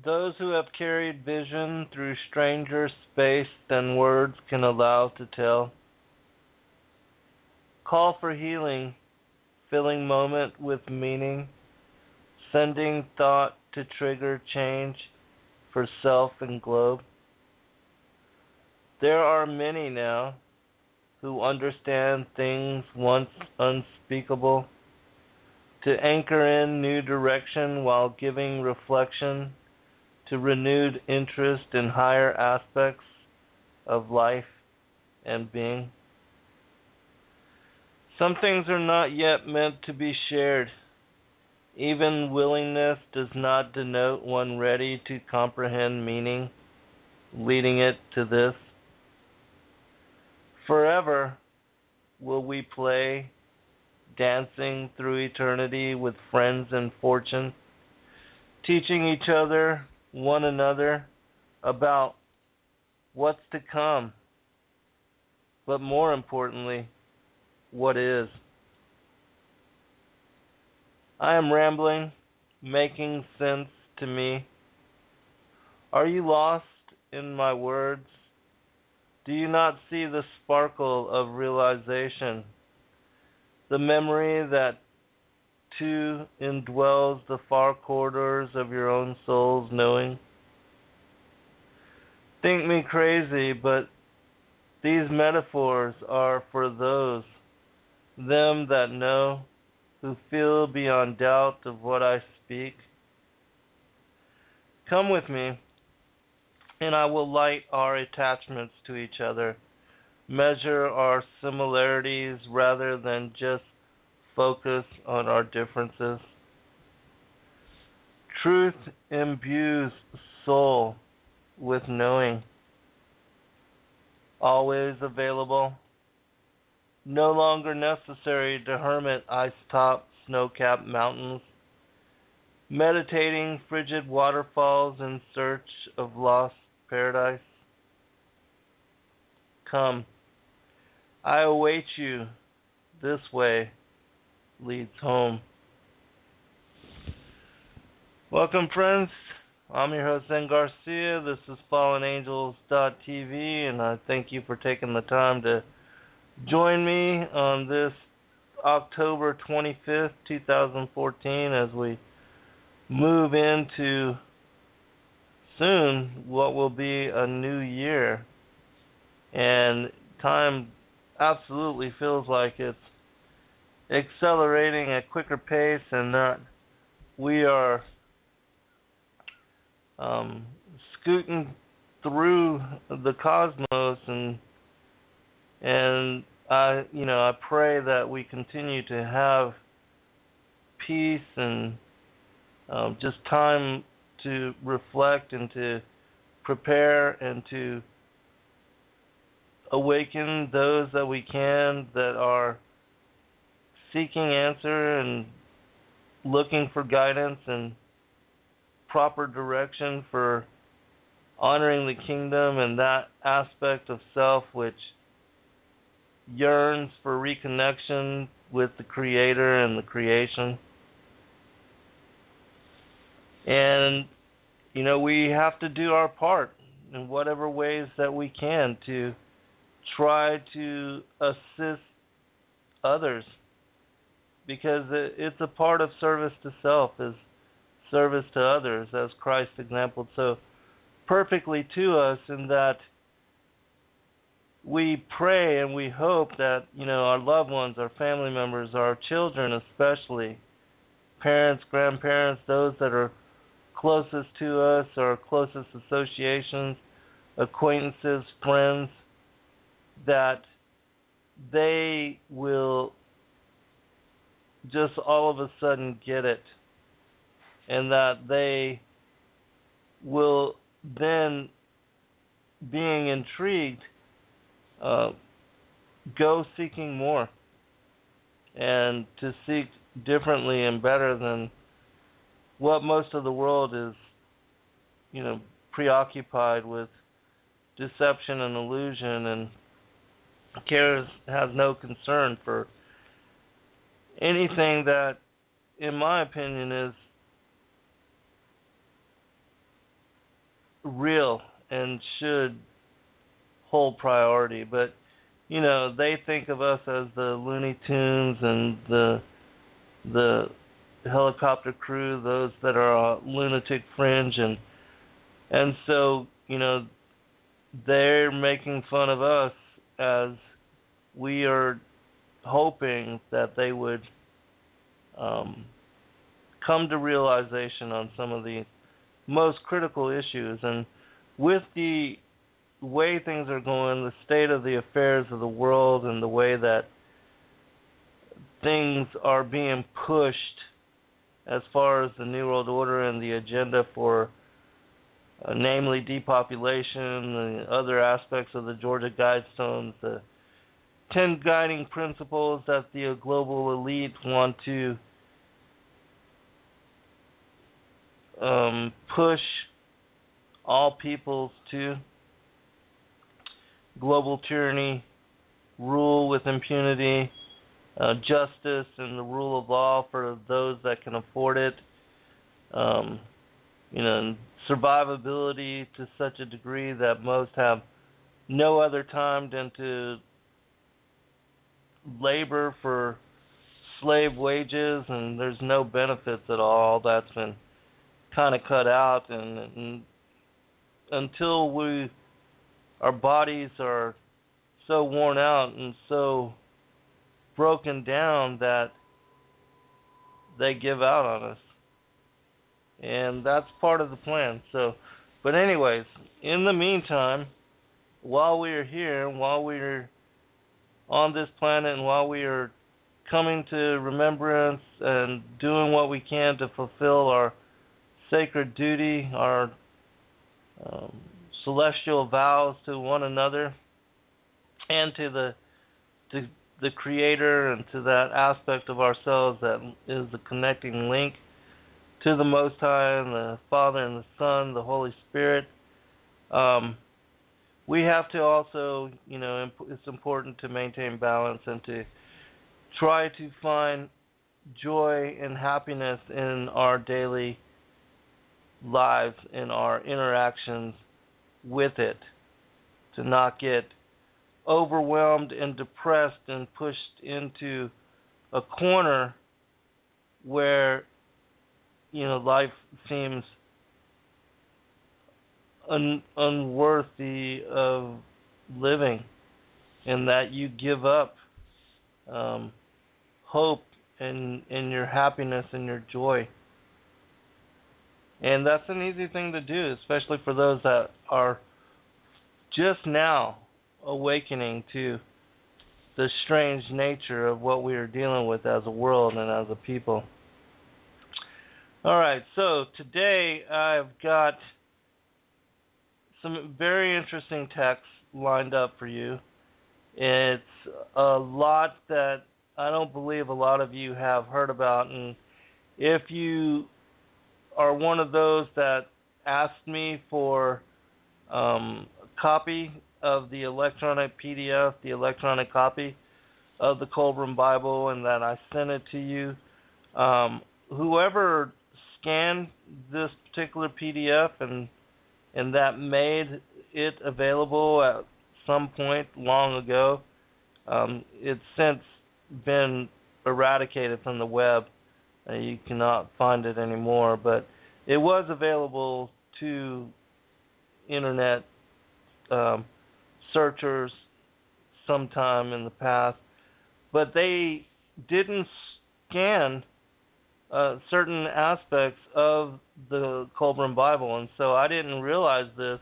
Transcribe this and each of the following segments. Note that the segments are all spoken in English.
Those who have carried vision through stranger space than words can allow to tell. Call for healing, filling moment with meaning, sending thought to trigger change for self and globe. There are many now who understand things once unspeakable, to anchor in new direction while giving reflection to renewed interest in higher aspects of life and being. Some things are not yet meant to be shared. Even willingness does not denote one ready to comprehend meaning, leading it to this. Forever will we play, dancing through eternity with friends and fortune, teaching each other, one another, about what's to come, but more importantly, what is. I am rambling, making sense to me. Are you lost in my words? Do you not see the sparkle of realization, the memory that too indwells the far corridors of your own soul's knowing? Think me crazy, but these metaphors are for those, them that know, who feel beyond doubt of what I speak. Come with me, and I will light our attachments to each other, measure our similarities rather than just focus on our differences. Truth imbues soul with knowing, always available, no longer necessary to hermit ice-top, snow-capped mountains, meditating frigid waterfalls in search of lost paradise. Come, I await you. This way leads home. Welcome, friends. I'm your host, Zen Garcia. This is FallenAngels.tv, and I thank you for taking the time to join me on this October 25th, 2014, as we move into soon what will be a new year. And time absolutely feels like it's accelerating at quicker pace, and that we are scooting through the cosmos, and I pray that we continue to have peace and just time to reflect and to prepare and to awaken those that we can that are seeking answer and looking for guidance and proper direction for honoring the kingdom and that aspect of self which yearns for reconnection with the Creator and the creation. And, we have to do our part in whatever ways that we can to try to assist others, because it's a part of service to self, is service to others, as Christ exampled so perfectly to us, in that we pray and we hope that, our loved ones, our family members, our children especially, parents, grandparents, those that are closest to us, our closest associations, acquaintances, friends, that they will just all of a sudden get it, and that they will then, being intrigued, go seeking more, and to seek differently and better than what most of the world is, preoccupied with deception and illusion, and has no concern for anything that, in my opinion, is real and should hold priority. But they think of us as the Looney Tunes and the helicopter crew, those that are lunatic fringe, and so they're making fun of us as we are hoping that they would come to realization on some of the most critical issues. And with the way things are going, the state of the affairs of the world, and the way that things are being pushed as far as the New World Order and the agenda for namely depopulation, and other aspects of the Georgia Guidestones, the 10 guiding principles that the global elite want to push all peoples to: global tyranny, rule with impunity, justice and the rule of law for those that can afford it, and survivability to such a degree that most have no other time than to labor for slave wages, and there's no benefits at all. That's been kind of cut out, and until our bodies are so worn out and so broken down that they give out on us. And that's part of the plan. But anyways, in the meantime, while we are here, while we are on this planet, and while we are coming to remembrance and doing what we can to fulfill our sacred duty, our celestial vows to one another and to the Creator, and to that aspect of ourselves that is the connecting link to the Most High and the Father and the Son, the Holy Spirit. We have to also, it's important to maintain balance and to try to find joy and happiness in our daily lives, in our interactions with it, to not get overwhelmed and depressed and pushed into a corner where life seems unworthy of living, and that you give up hope and your happiness and your joy. And that's an easy thing to do, especially for those that are just now awakening to the strange nature of what we are dealing with as a world and as a people. Alright, so today I've got some very interesting texts lined up for you. It's a lot that I don't believe a lot of you have heard about, and if you are one of those that asked me for a copy of the electronic PDF, the electronic copy of the Kolbrin Bible, and that I sent it to you, whoever scanned this particular PDF and that made it available at some point long ago, it's since been eradicated from the web. You cannot find it anymore, but it was available to internet searchers sometime in the past, but they didn't scan certain aspects of the Kolbrin Bible, and so I didn't realize this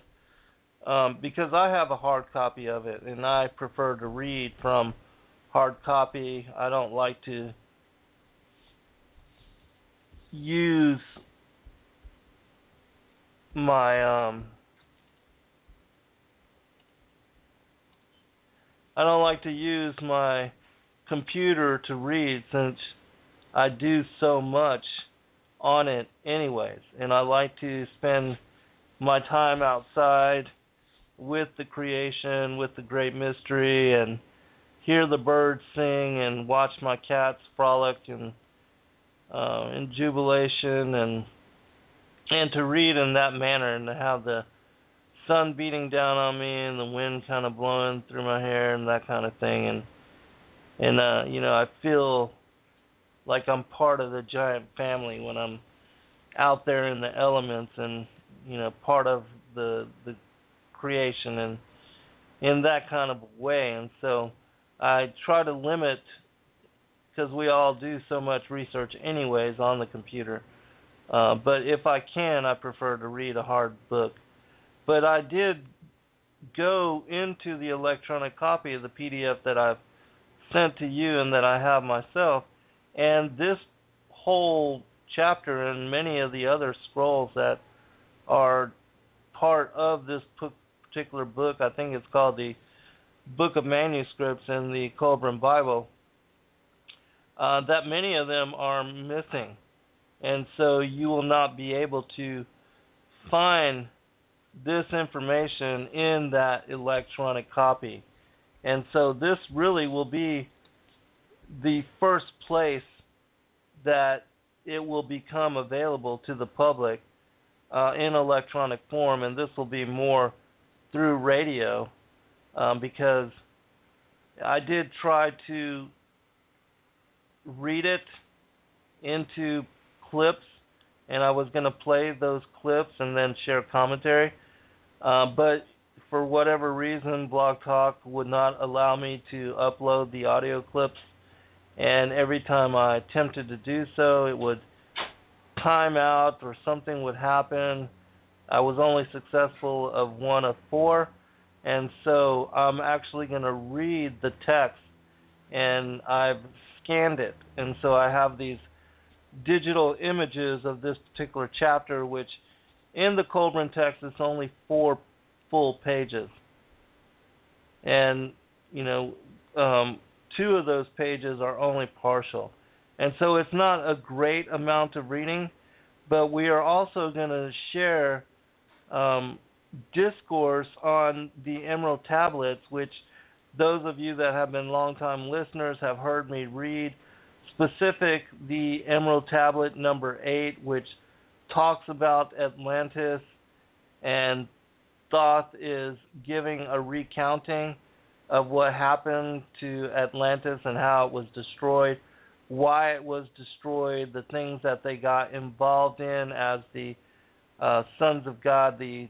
because I have a hard copy of it, and I prefer to read from hard copy. I don't like to use my computer to read, since I do so much on it anyways, and I like to spend my time outside with the creation, with the great mystery, and hear the birds sing and watch my cats frolic and in jubilation, and to read in that manner and to have the sun beating down on me and the wind kind of blowing through my hair and that kind of thing, and you know, I feel like I'm part of the giant family when I'm out there in the elements and, you know, part of the creation and in that kind of way. And so I try to limit, because we all do so much research anyways on the computer, but if I can, I prefer to read a hard book. But I did go into the electronic copy of the PDF that I've sent to you and that I have myself, and this whole chapter and many of the other scrolls that are part of this particular book, I think it's called the Book of Manuscripts in the Kolbrin Bible, that many of them are missing. And so you will not be able to find this information in that electronic copy. And so this really will be the first place that it will become available to the public in electronic form, and this will be more through radio, because I did try to read it into clips, and I was going to play those clips and then share commentary, but for whatever reason, Blog Talk would not allow me to upload the audio clips, and every time I attempted to do so, it would time out or something would happen. I was only successful of 1 of 4, and so I'm actually going to read the text, and I've scanned it, and so I have these digital images of this particular chapter, which in the Kolbrin text is only 4 full pages, and you know, 2 of those pages are only partial, and so it's not a great amount of reading, but we are also going to share discourse on the Emerald Tablets, which those of you that have been long-time listeners have heard me read, specific the Emerald Tablet number 8, which talks about Atlantis, and Thoth is giving a recounting of what happened to Atlantis and how it was destroyed, why it was destroyed, the things that they got involved in as the sons of God, the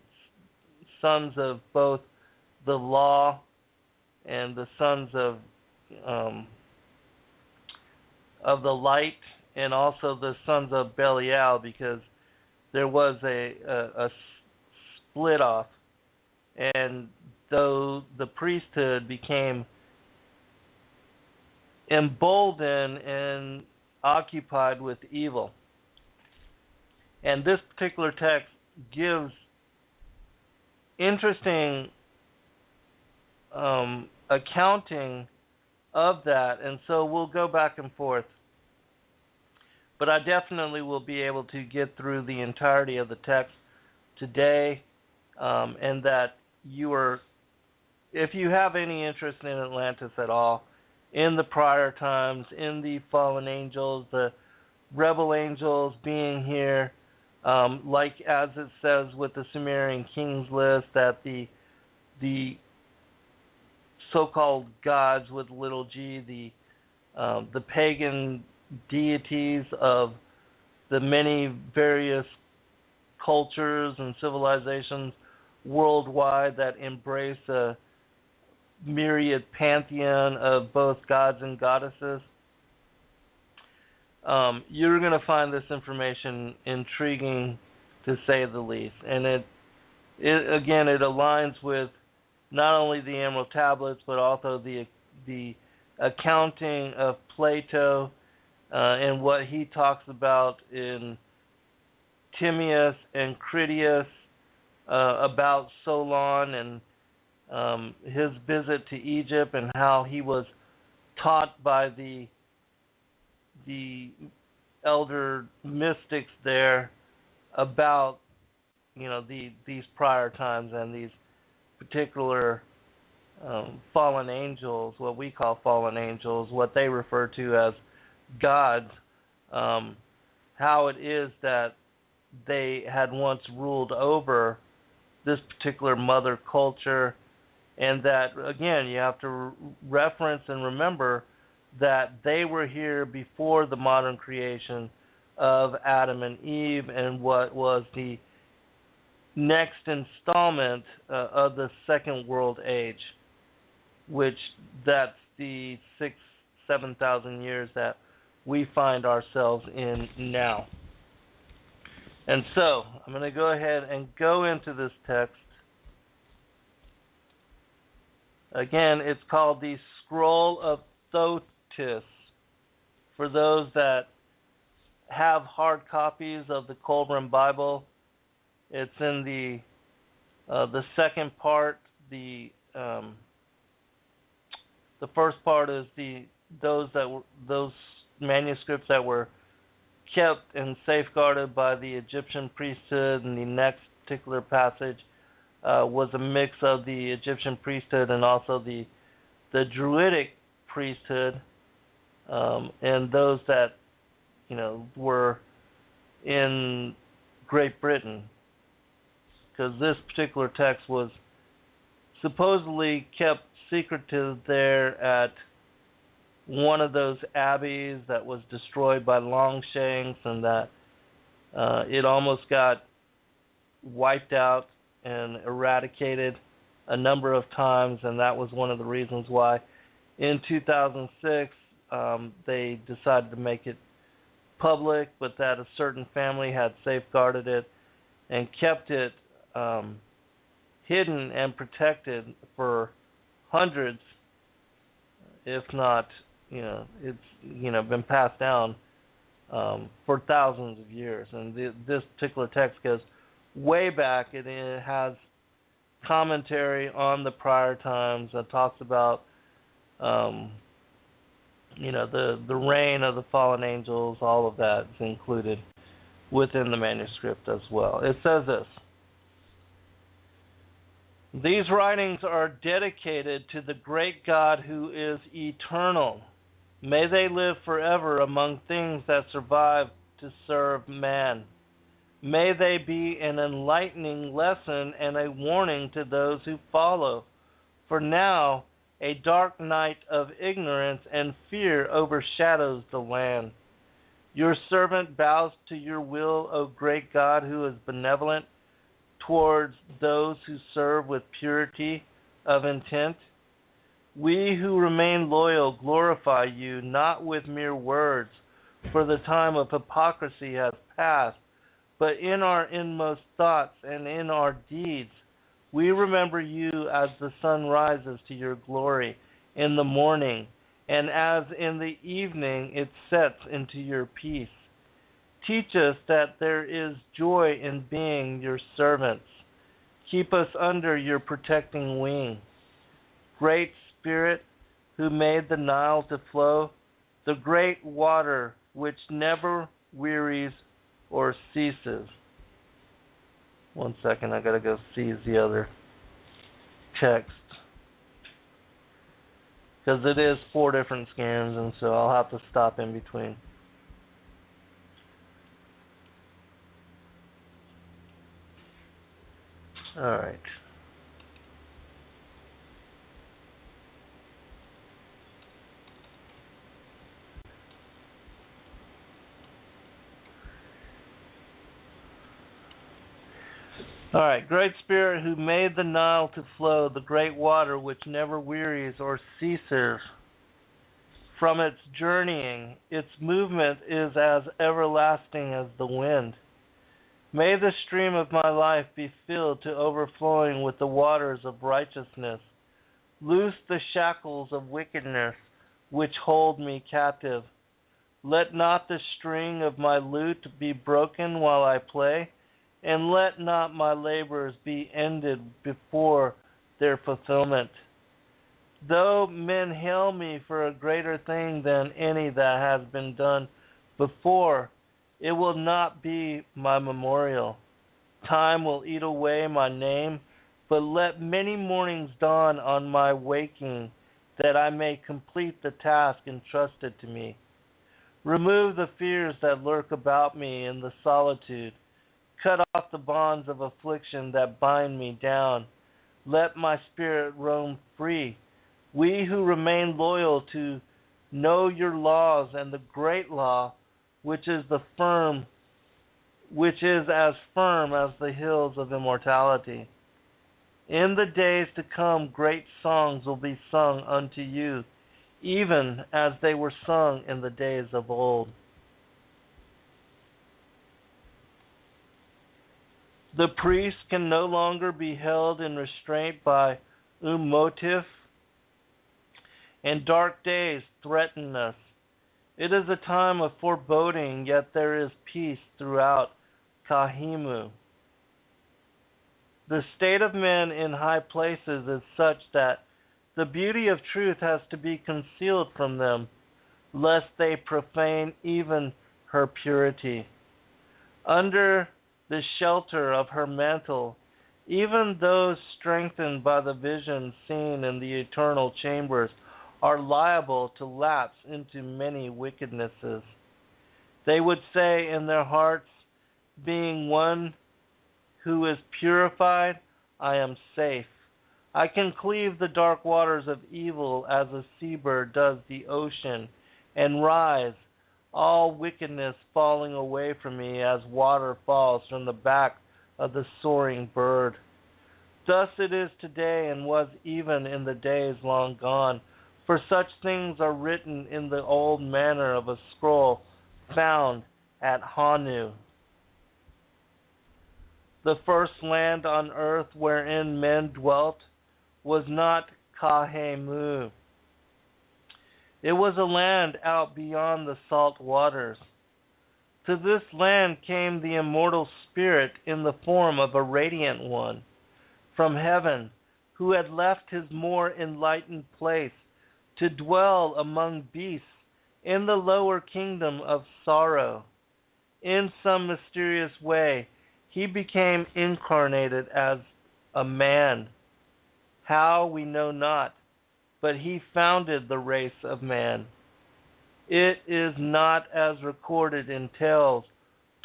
sons of both the law and the sons of the light, and also the sons of Belial, because there was a split off, and though the priesthood became emboldened and occupied with evil. And this particular text gives interesting accounting of that, and so we'll go back and forth. But I definitely will be able to get through the entirety of the text today, and that you are, if you have any interest in Atlantis at all, in the prior times, in the fallen angels, the rebel angels being here, like as it says with the Sumerian kings list, that the so-called gods with little g, the pagan deities of the many various cultures and civilizations worldwide that embrace a myriad pantheon of both gods and goddesses. You're going to find this information intriguing, to say the least. And it again, it aligns with not only the Emerald Tablets, but also the accounting of Plato and what he talks about in Timaeus and Critias about Solon and his visit to Egypt, and how he was taught by the elder mystics there about, you know, these prior times and these particular fallen angels, what we call fallen angels, what they refer to as gods, how it is that they had once ruled over this particular mother culture, and that, again, you have to reference and remember that they were here before the modern creation of Adam and Eve and what was the next installment of the Second World Age, which that's the 7,000 years that we find ourselves in now. And so, I'm going to go ahead and go into this text. Again, it's called the Scroll of Thotis. For those that have hard copies of the Kolbrin Bible, it's in the second part. The first part is those manuscripts that were kept and safeguarded by the Egyptian priesthood, and the next particular passage was a mix of the Egyptian priesthood and also the Druidic priesthood, and those that were in Great Britain, because this particular text was supposedly kept secretive there at one of those abbeys that was destroyed by Longshanks, and that it almost got wiped out and eradicated a number of times, and that was one of the reasons why in 2006 they decided to make it public, but that a certain family had safeguarded it and kept it hidden and protected for hundreds, if not, it's been passed down for thousands of years. And this particular text goes way back. It has commentary on the prior times that talks about the reign of the fallen angels. All of that is included within the manuscript as well. It says this: these writings are dedicated to the great God who is eternal. May they live forever among things that survive to serve man. May they be an enlightening lesson and a warning to those who follow. For now, a dark night of ignorance and fear overshadows the land. Your servant bows to your will, O great God, who is benevolent towards those who serve with purity of intent. We who remain loyal glorify you, not with mere words, for the time of hypocrisy has passed, but in our inmost thoughts and in our deeds. We remember you as the sun rises to your glory in the morning, and as in the evening it sets into your peace. Teach us that there is joy in being your servants. Keep us under your protecting wing. Great Spirit, who made the Nile to flow, the great water which never wearies or ceases. One second, I gotta go seize the other text, because it is 4 different scans, and so I'll have to stop in between. All right. All right. Great Spirit, who made the Nile to flow, the great water which never wearies or ceases from its journeying, its movement is as everlasting as the wind. May the stream of my life be filled to overflowing with the waters of righteousness. Loose the shackles of wickedness which hold me captive. Let not the string of my lute be broken while I play, and let not my labors be ended before their fulfillment. Though men hail me for a greater thing than any that has been done before, it will not be my memorial. Time will eat away my name, but let many mornings dawn on my waking, that I may complete the task entrusted to me. Remove the fears that lurk about me in the solitude. Cut off the bonds of affliction that bind me down. Let my spirit roam free. We who remain loyal to know your laws and the great law, which is as firm as the hills of immortality. In the days to come, great songs will be sung unto you, even as they were sung in the days of old. The priest can no longer be held in restraint by motive, and dark days threaten us. It is a time of foreboding, yet there is peace throughout Kahimu. The state of men in high places is such that the beauty of truth has to be concealed from them, lest they profane even her purity. Under the shelter of her mantle, even those strengthened by the vision seen in the eternal chambers are liable to lapse into many wickednesses. They would say in their hearts, being one who is purified, I am safe. I can cleave the dark waters of evil as a seabird does the ocean, and rise, all wickedness falling away from me as water falls from the back of the soaring bird. Thus it is today and was even in the days long gone, for such things are written in the old manner of a scroll found at Hanu. The first land on earth wherein men dwelt was not Kahemu. It was a land out beyond the salt waters. To this land came the immortal spirit in the form of a radiant one from heaven, who had left his more enlightened place to dwell among beasts in the lower kingdom of sorrow. In some mysterious way, he became incarnated as a man. How, we know not, but he founded the race of man. It is not as recorded in tales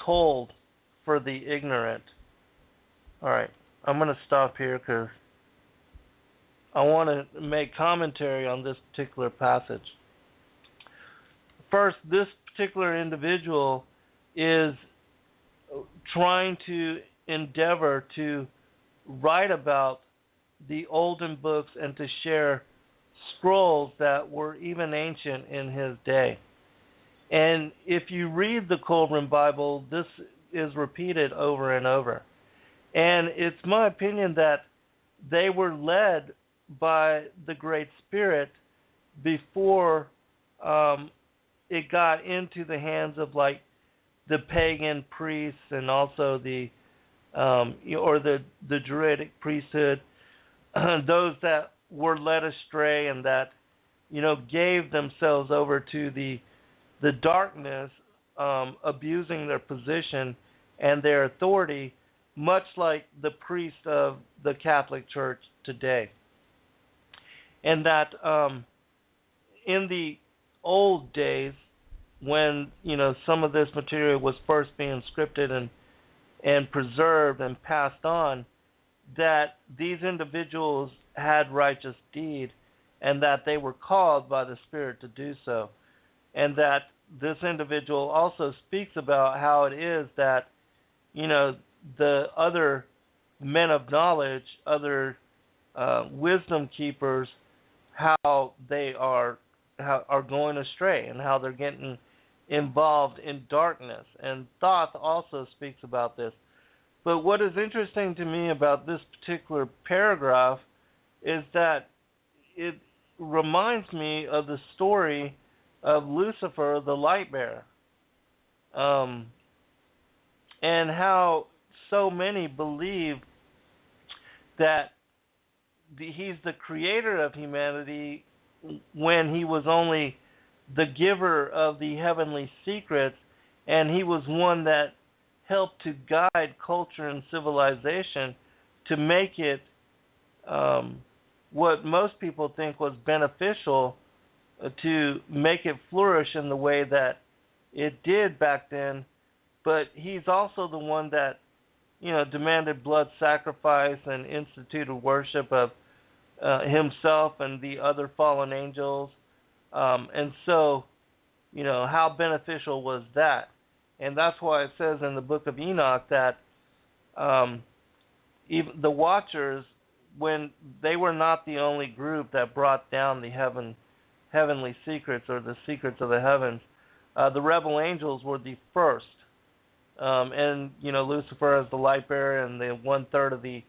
told for the ignorant. Alright, I'm going to stop here because I want to make commentary on this particular passage. First, this particular individual is trying to endeavor to write about the olden books and to share scrolls that were even ancient in his day. And if you read the Kolbrin Bible, this is repeated over and over. And it's my opinion that they were led by the Great Spirit before it got into the hands of like the pagan priests and also the Druidic priesthood, those that were led astray and that gave themselves over to the darkness, abusing their position and their authority, much like the priests of the Catholic Church today. And that in the old days, when some of this material was first being scripted and preserved and passed on, that these individuals had righteous deed and that they were called by the Spirit to do so. And that this individual also speaks about how it is that, the other men of knowledge, other wisdom keepers, how they are going astray and how they're getting involved in darkness. And Thoth also speaks about this. But what is interesting to me about this particular paragraph is that it reminds me of the story of Lucifer, the light bearer, and how so many believe that he's the creator of humanity when he was only the giver of the heavenly secrets, and he was one that helped to guide culture and civilization to make it what most people think was beneficial, to make it flourish in the way that it did back then. But he's also the one that demanded blood sacrifice and instituted worship of himself and the other fallen angels. And so, how beneficial was that? And that's why it says in the book of Enoch that even the Watchers, when they were not the only group that brought down the heavenly secrets or the secrets of the heavens, the rebel angels were the first. And Lucifer as the light bearer and the 1/3 of the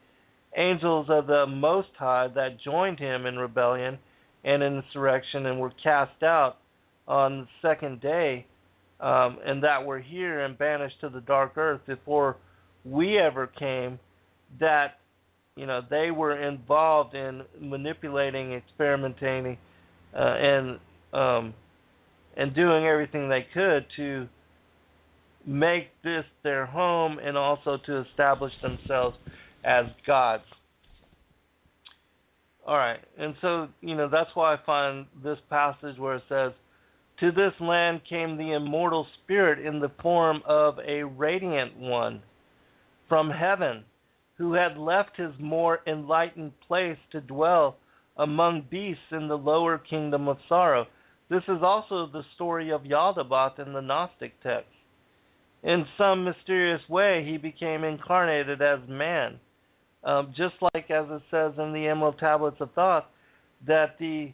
angels of the Most High that joined him in rebellion and in insurrection and were cast out on the second day, and that were here and banished to the dark earth before we ever came, that they were involved in manipulating, experimenting, and doing everything they could to make this their home and also to establish themselves as gods. All right, and so that's why I find this passage where it says, "To this land came the immortal spirit in the form of a radiant one from heaven, who had left his more enlightened place to dwell among beasts in the lower kingdom of sorrow." This is also the story of Yaldabaoth in the Gnostic text. In some mysterious way, he became incarnated as man. Just like as it says in the Emerald Tablets of Thoth, that the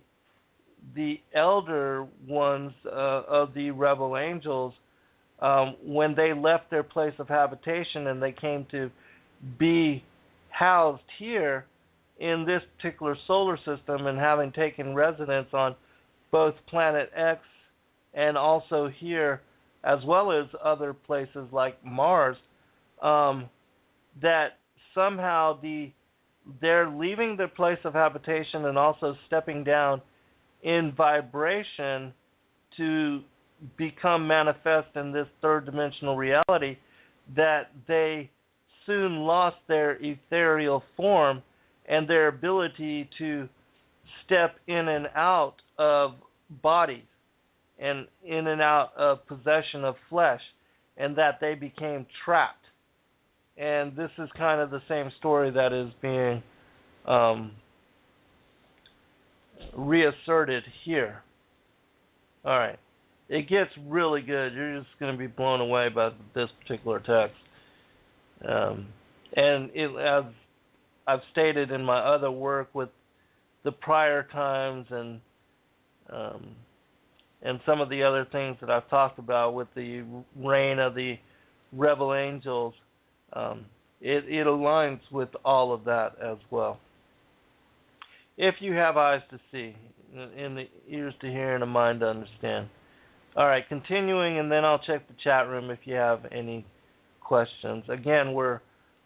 elder ones of the rebel angels, when they left their place of habitation and they came to be housed here in this particular solar system, and having taken residence on both planet X and also here, as well as other places like Mars, that somehow they're leaving their place of habitation and also stepping down in vibration to become manifest in this third dimensional reality, that they soon lost their ethereal form and their ability to step in and out of bodies and in and out of possession of flesh, and that they became trapped. And this is kind of the same story that is being reasserted here. All right. It gets really good. You're just going to be blown away by this particular text. And as I've stated in my other work with the prior times and some of the other things that I've talked about with the reign of the rebel angels, it aligns with all of that as well. If you have eyes to see, and the ears to hear, and a mind to understand. All right, continuing, and then I'll check the chat room if you have any questions. Again, we're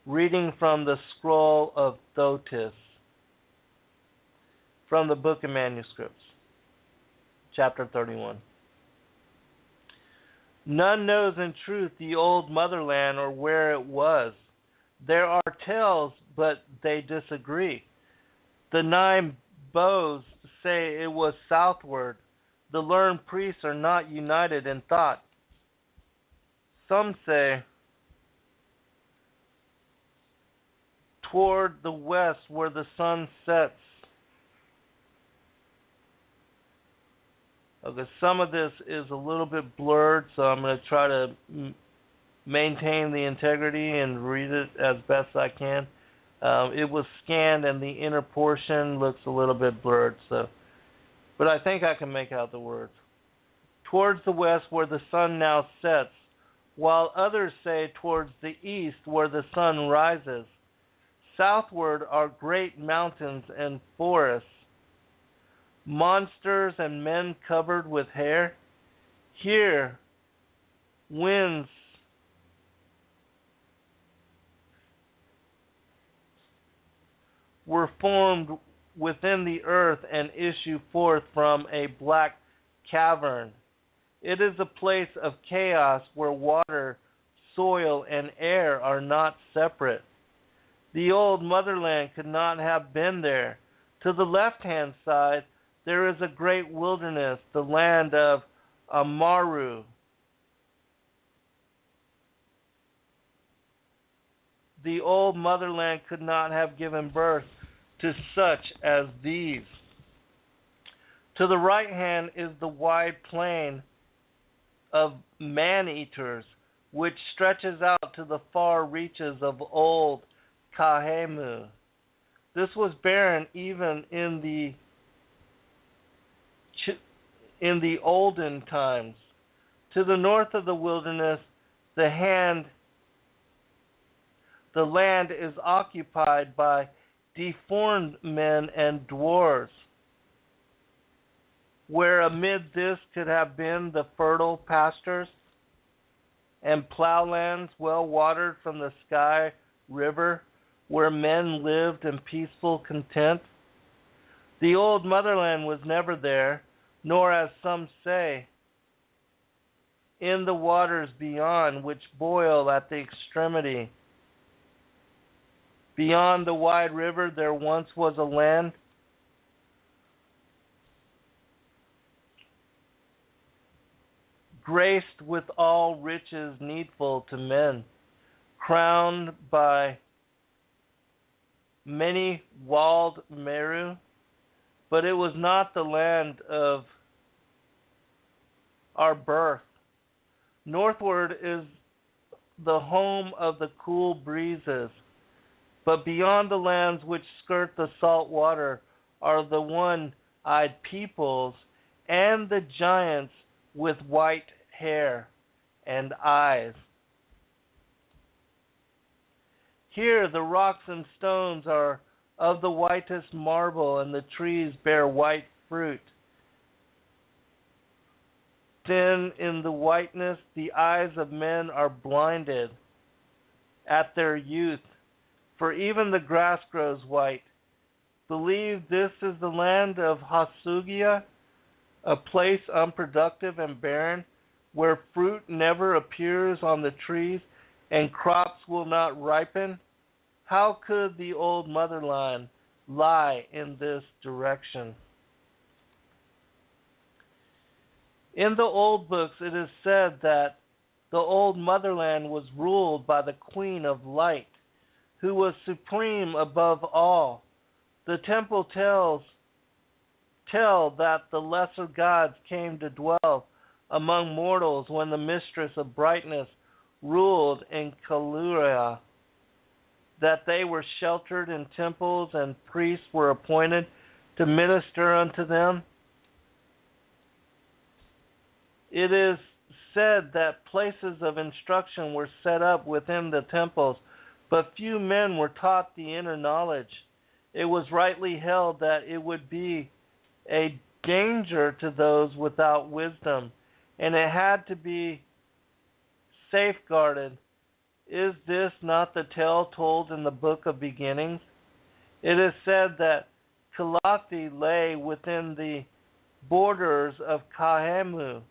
reading from the Scroll of Thotis, from the Book of Manuscripts, chapter 31. None knows in truth the old motherland or where it was. There are tales, but they disagree. The 9 bows say it was southward. The learned priests are not united in thought. Some say toward the west where the sun sets. Okay, some of this is a little bit blurred, so I'm going to try to maintain the integrity and read it as best I can. It was scanned and the inner portion looks a little bit blurred, but I think I can make out the words. Towards the west where the sun now sets, while others say towards the east where the sun rises. Southward are great mountains and forests, monsters and men covered with hair. Here, winds were formed within the earth and issue forth from a black cavern. It is a place of chaos where water, soil, and air are not separate. The old motherland could not have been there. To the left-hand side, there is a great wilderness, the land of Amaru. the old motherland could not have given birth to such as these. To the right hand is the wide plain of man-eaters, which stretches out to the far reaches of old Kahemu. This was barren even in the olden times. To the north of the wilderness, the land is occupied by deformed men and dwarves, where amid this could have been the fertile pastures and plowlands well watered from the Sky River, where men lived in peaceful content. The old motherland was never there, nor, as some say, in the waters beyond, which boil at the extremity. Beyond the wide river there once was a land graced with all riches needful to men, crowned by many walled Meru, but it was not the land of our birth. Northward is the home of the cool breezes, but beyond the lands which skirt the salt water are the one-eyed peoples and the giants with white hair and eyes. Here the rocks and stones are of the whitest marble, and the trees bear white fruit. Then in the whiteness the eyes of men are blinded at their youth, for even the grass grows white. Believe this is the land of Hasugia, a place unproductive and barren, where fruit never appears on the trees and crops will not ripen. How could the old motherland lie in this direction? In the old books it is said that the old motherland was ruled by the Queen of Light, who was supreme above all. The temple tell that the lesser gods came to dwell among mortals when the mistress of brightness ruled in Kaluria, that they were sheltered in temples and priests were appointed to minister unto them. It is said that places of instruction were set up within the temples, but few men were taught the inner knowledge. It was rightly held that it would be a danger to those without wisdom, and it had to be safeguarded. Is this not the tale told in the Book of Beginnings? It is said that Kalathi lay within the borders of Kahemu,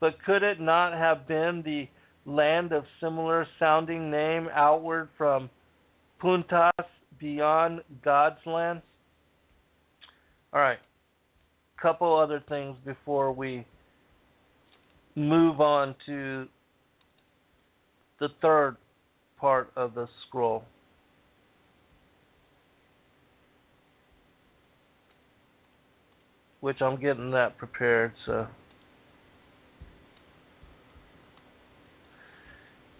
but could it not have been the land of similar sounding name outward from Puntas beyond God's land? Alright, couple other things before we move on to the third part of the scroll. Which I'm getting that prepared, so.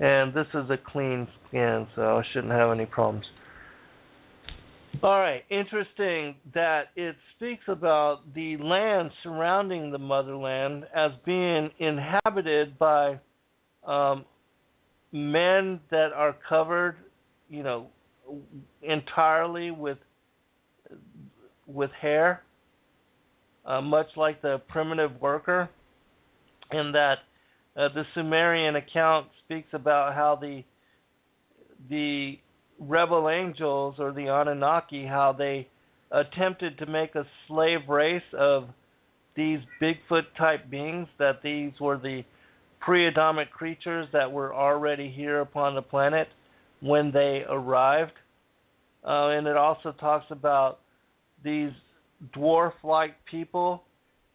And this is a clean scan, so I shouldn't have any problems. Alright, interesting that it speaks about the land surrounding the motherland as being inhabited by men that are covered, entirely with hair, much like the primitive worker, and that the Sumerian account speaks about how the rebel angels, or the Anunnaki, how they attempted to make a slave race of these Bigfoot-type beings, that these were the pre-Adamic creatures that were already here upon the planet when they arrived. And it also talks about these dwarf-like people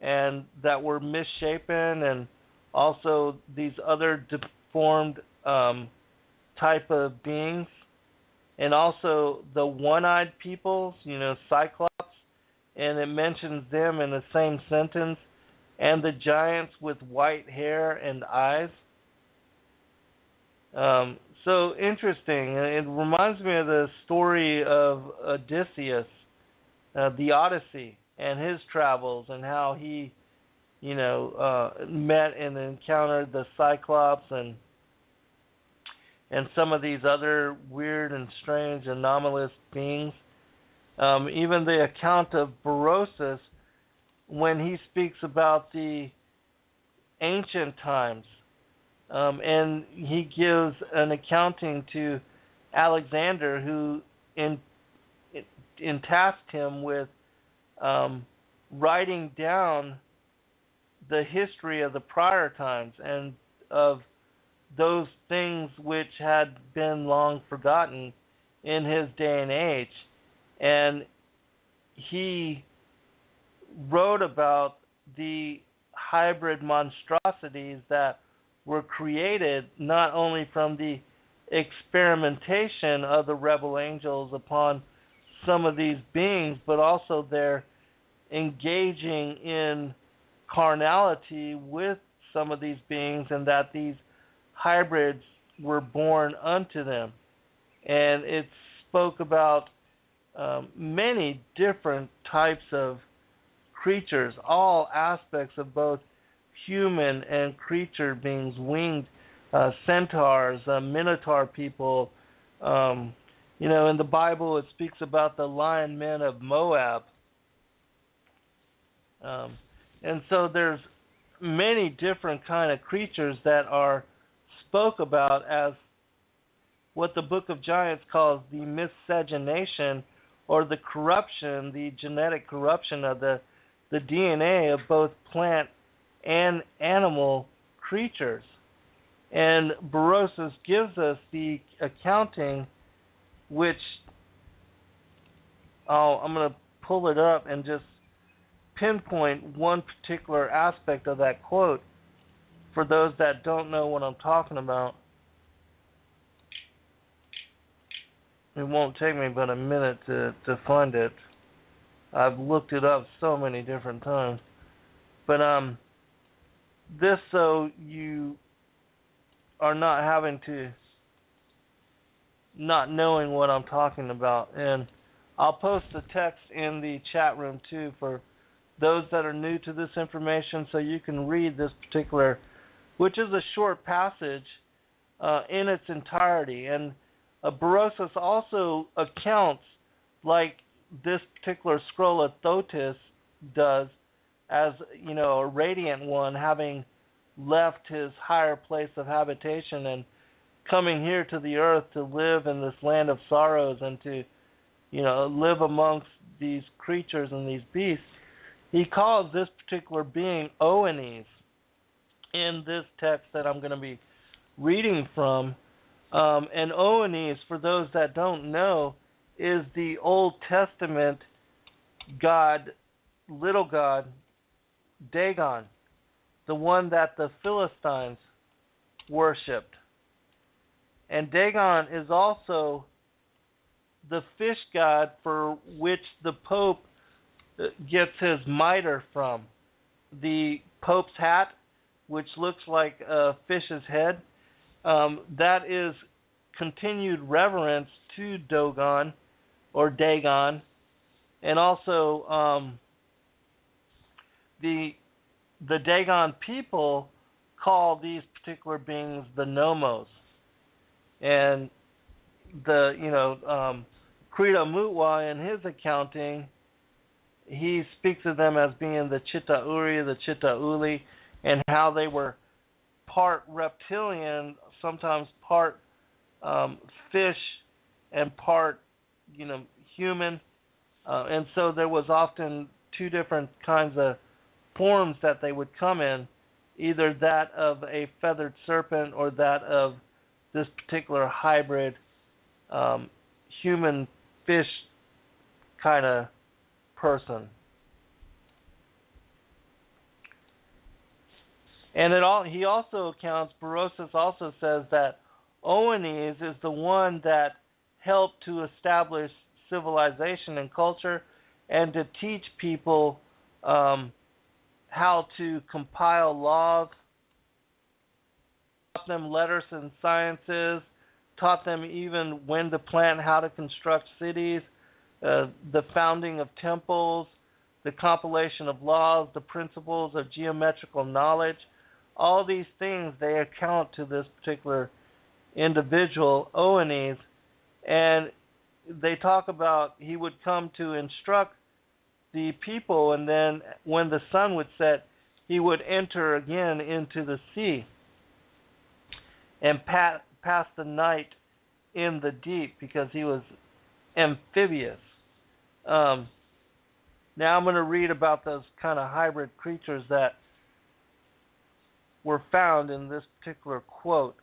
and that were misshapen, and also these other deformed type of beings. and also the one-eyed peoples, Cyclops, and it mentions them in the same sentence, and the giants with white hair and eyes. So interesting. It reminds me of the story of Odysseus, the Odyssey, and his travels, and how he, met and encountered the Cyclops and some of these other weird and strange anomalous beings. Even the account of Berosus, when he speaks about the ancient times, and he gives an accounting to Alexander, who tasked him with writing down the history of the prior times and of those things which had been long forgotten in his day and age. And he wrote about the hybrid monstrosities that were created not only from the experimentation of the rebel angels upon some of these beings, but also their engaging in carnality with some of these beings, and that these hybrids were born unto them. And it spoke about many different types of creatures, all aspects of both human and creature beings, winged centaurs, minotaur people. In the Bible it speaks about the lion men of Moab. And so there's many different kind of creatures that are spoke about as what the Book of Giants calls the miscegenation, or the corruption, the genetic corruption of the DNA of both plant and animal creatures. And Berosus gives us the accounting, which I'm going to pull it up and just pinpoint one particular aspect of that quote for those that don't know what I'm talking about. It won't take me but a minute to find it. I've looked it up so many different times. But this, so you are not having to not knowing what I'm talking about. And I'll post the text in the chat room too for those that are new to this information, so you can read this particular, which is a short passage in its entirety. And Berosus also accounts, like this particular Scroll of Thotis does, as a radiant one, having left his higher place of habitation and coming here to the earth to live in this land of sorrows and to live amongst these creatures and these beasts. He calls this particular being Oannes in this text that I'm going to be reading from. And Oannes, for those that don't know, is the Old Testament god, little god, Dagon, the one that the Philistines worshipped. And Dagon is also the fish god for which the Pope gets his mitre from. The Pope's hat, which looks like a fish's head, that is continued reverence to Dogon or Dagon. And also the Dagon people call these particular beings the Nomos. And the Credo Mutwa, in his accounting, he speaks of them as being the Chitauri, the Chitauli, and how they were part reptilian, sometimes part fish, and part human. And so there was often two different kinds of forms that they would come in, either that of a feathered serpent or that of this particular hybrid human fish kind of person. And he also accounts, Berosus also says that Oannes is the one that help to establish civilization and culture, and to teach people how to compile laws, taught them letters and sciences, taught them even when to plant, how to construct cities, the founding of temples, the compilation of laws, the principles of geometrical knowledge. All these things, they account to this particular individual, Oannes, and they talk about he would come to instruct the people, and then when the sun would set, he would enter again into the sea and pass the night in the deep, because he was amphibious. Now I'm going to read about those kind of hybrid creatures that were found in this particular quote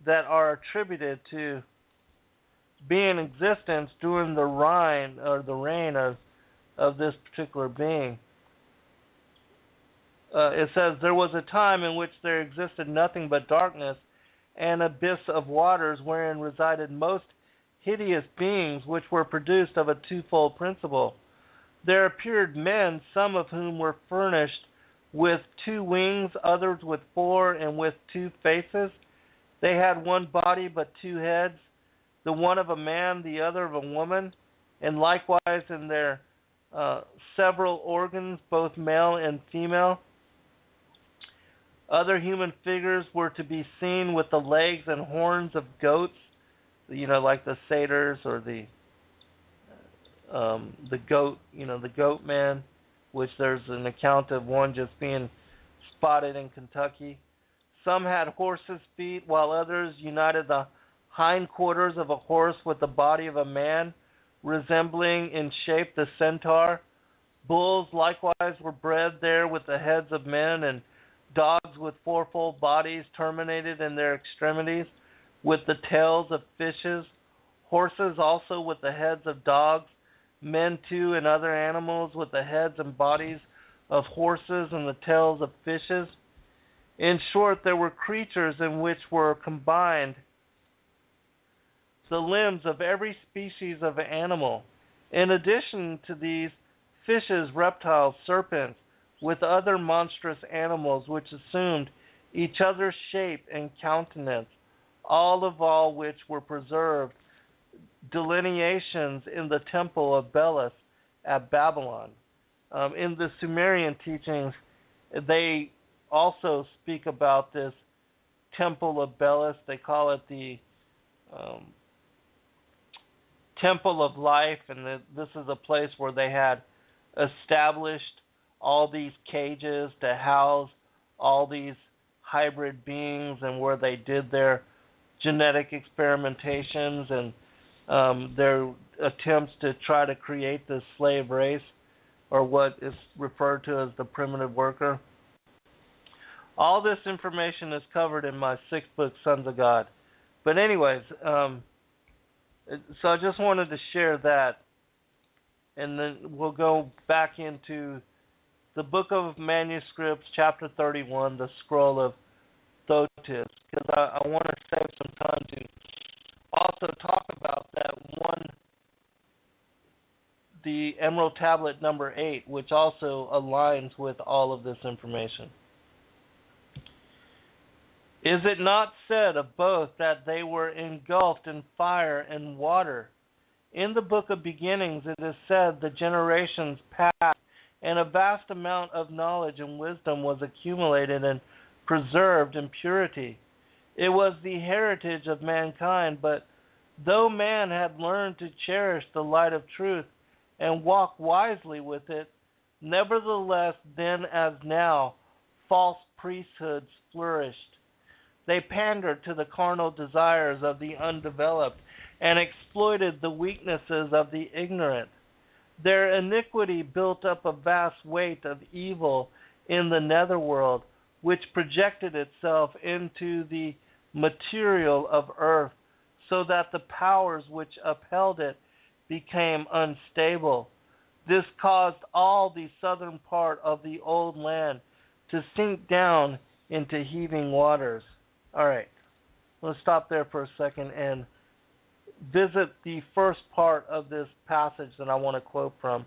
that are attributed to be in existence during the reign of this particular being. It says, there was a time in which there existed nothing but darkness, an abyss of waters wherein resided most hideous beings, which were produced of a twofold principle. There appeared men, some of whom were furnished with 2 wings, others with 4, and with 2 faces. They had one body but 2 heads, the one of a man, the other of a woman, and likewise in their several organs, both male and female. Other human figures were to be seen with the legs and horns of goats, like the satyrs or the goat, the goat man, which there's an account of one just being spotted in Kentucky. Some had horses' feet, while others united the hindquarters of a horse with the body of a man, resembling in shape the centaur. Bulls likewise were bred there with the heads of men, and dogs with 4-fold bodies terminated in their extremities, with the tails of fishes. Horses also with the heads of dogs. Men too, and other animals with the heads and bodies of horses and the tails of fishes. In short, there were creatures in which were combined the limbs of every species of animal. In addition to these, fishes, reptiles, serpents, with other monstrous animals which assumed each other's shape and countenance, all which were preserved delineations in the temple of Belus at Babylon. In the Sumerian teachings, they also speak about this temple of Belus. They call it the Temple of Life, and this is a place where they had established all these cages to house all these hybrid beings, and where they did their genetic experimentations and their attempts to try to create this slave race, or what is referred to as the primitive worker. All this information is covered in my 6th book, Sons of God. But anyways, so I just wanted to share that, and then we'll go back into the Book of Manuscripts, chapter 31, the Scroll of Thotis, because I want to save some time to also talk about that one, the Emerald Tablet number 8, which also aligns with all of this information. Is it not said of both that they were engulfed in fire and water? In the book of Beginnings it is said the generations passed, and a vast amount of knowledge and wisdom was accumulated and preserved in purity. It was the heritage of mankind, but though man had learned to cherish the light of truth and walk wisely with it, nevertheless then as now false priesthoods flourished. They pandered to the carnal desires of the undeveloped and exploited the weaknesses of the ignorant. Their iniquity built up a vast weight of evil in the netherworld, which projected itself into the material of earth, so that the powers which upheld it became unstable. This caused all the southern part of the old land to sink down into heaving waters. All right, let's stop there for a second and visit the first part of this passage that I want to quote from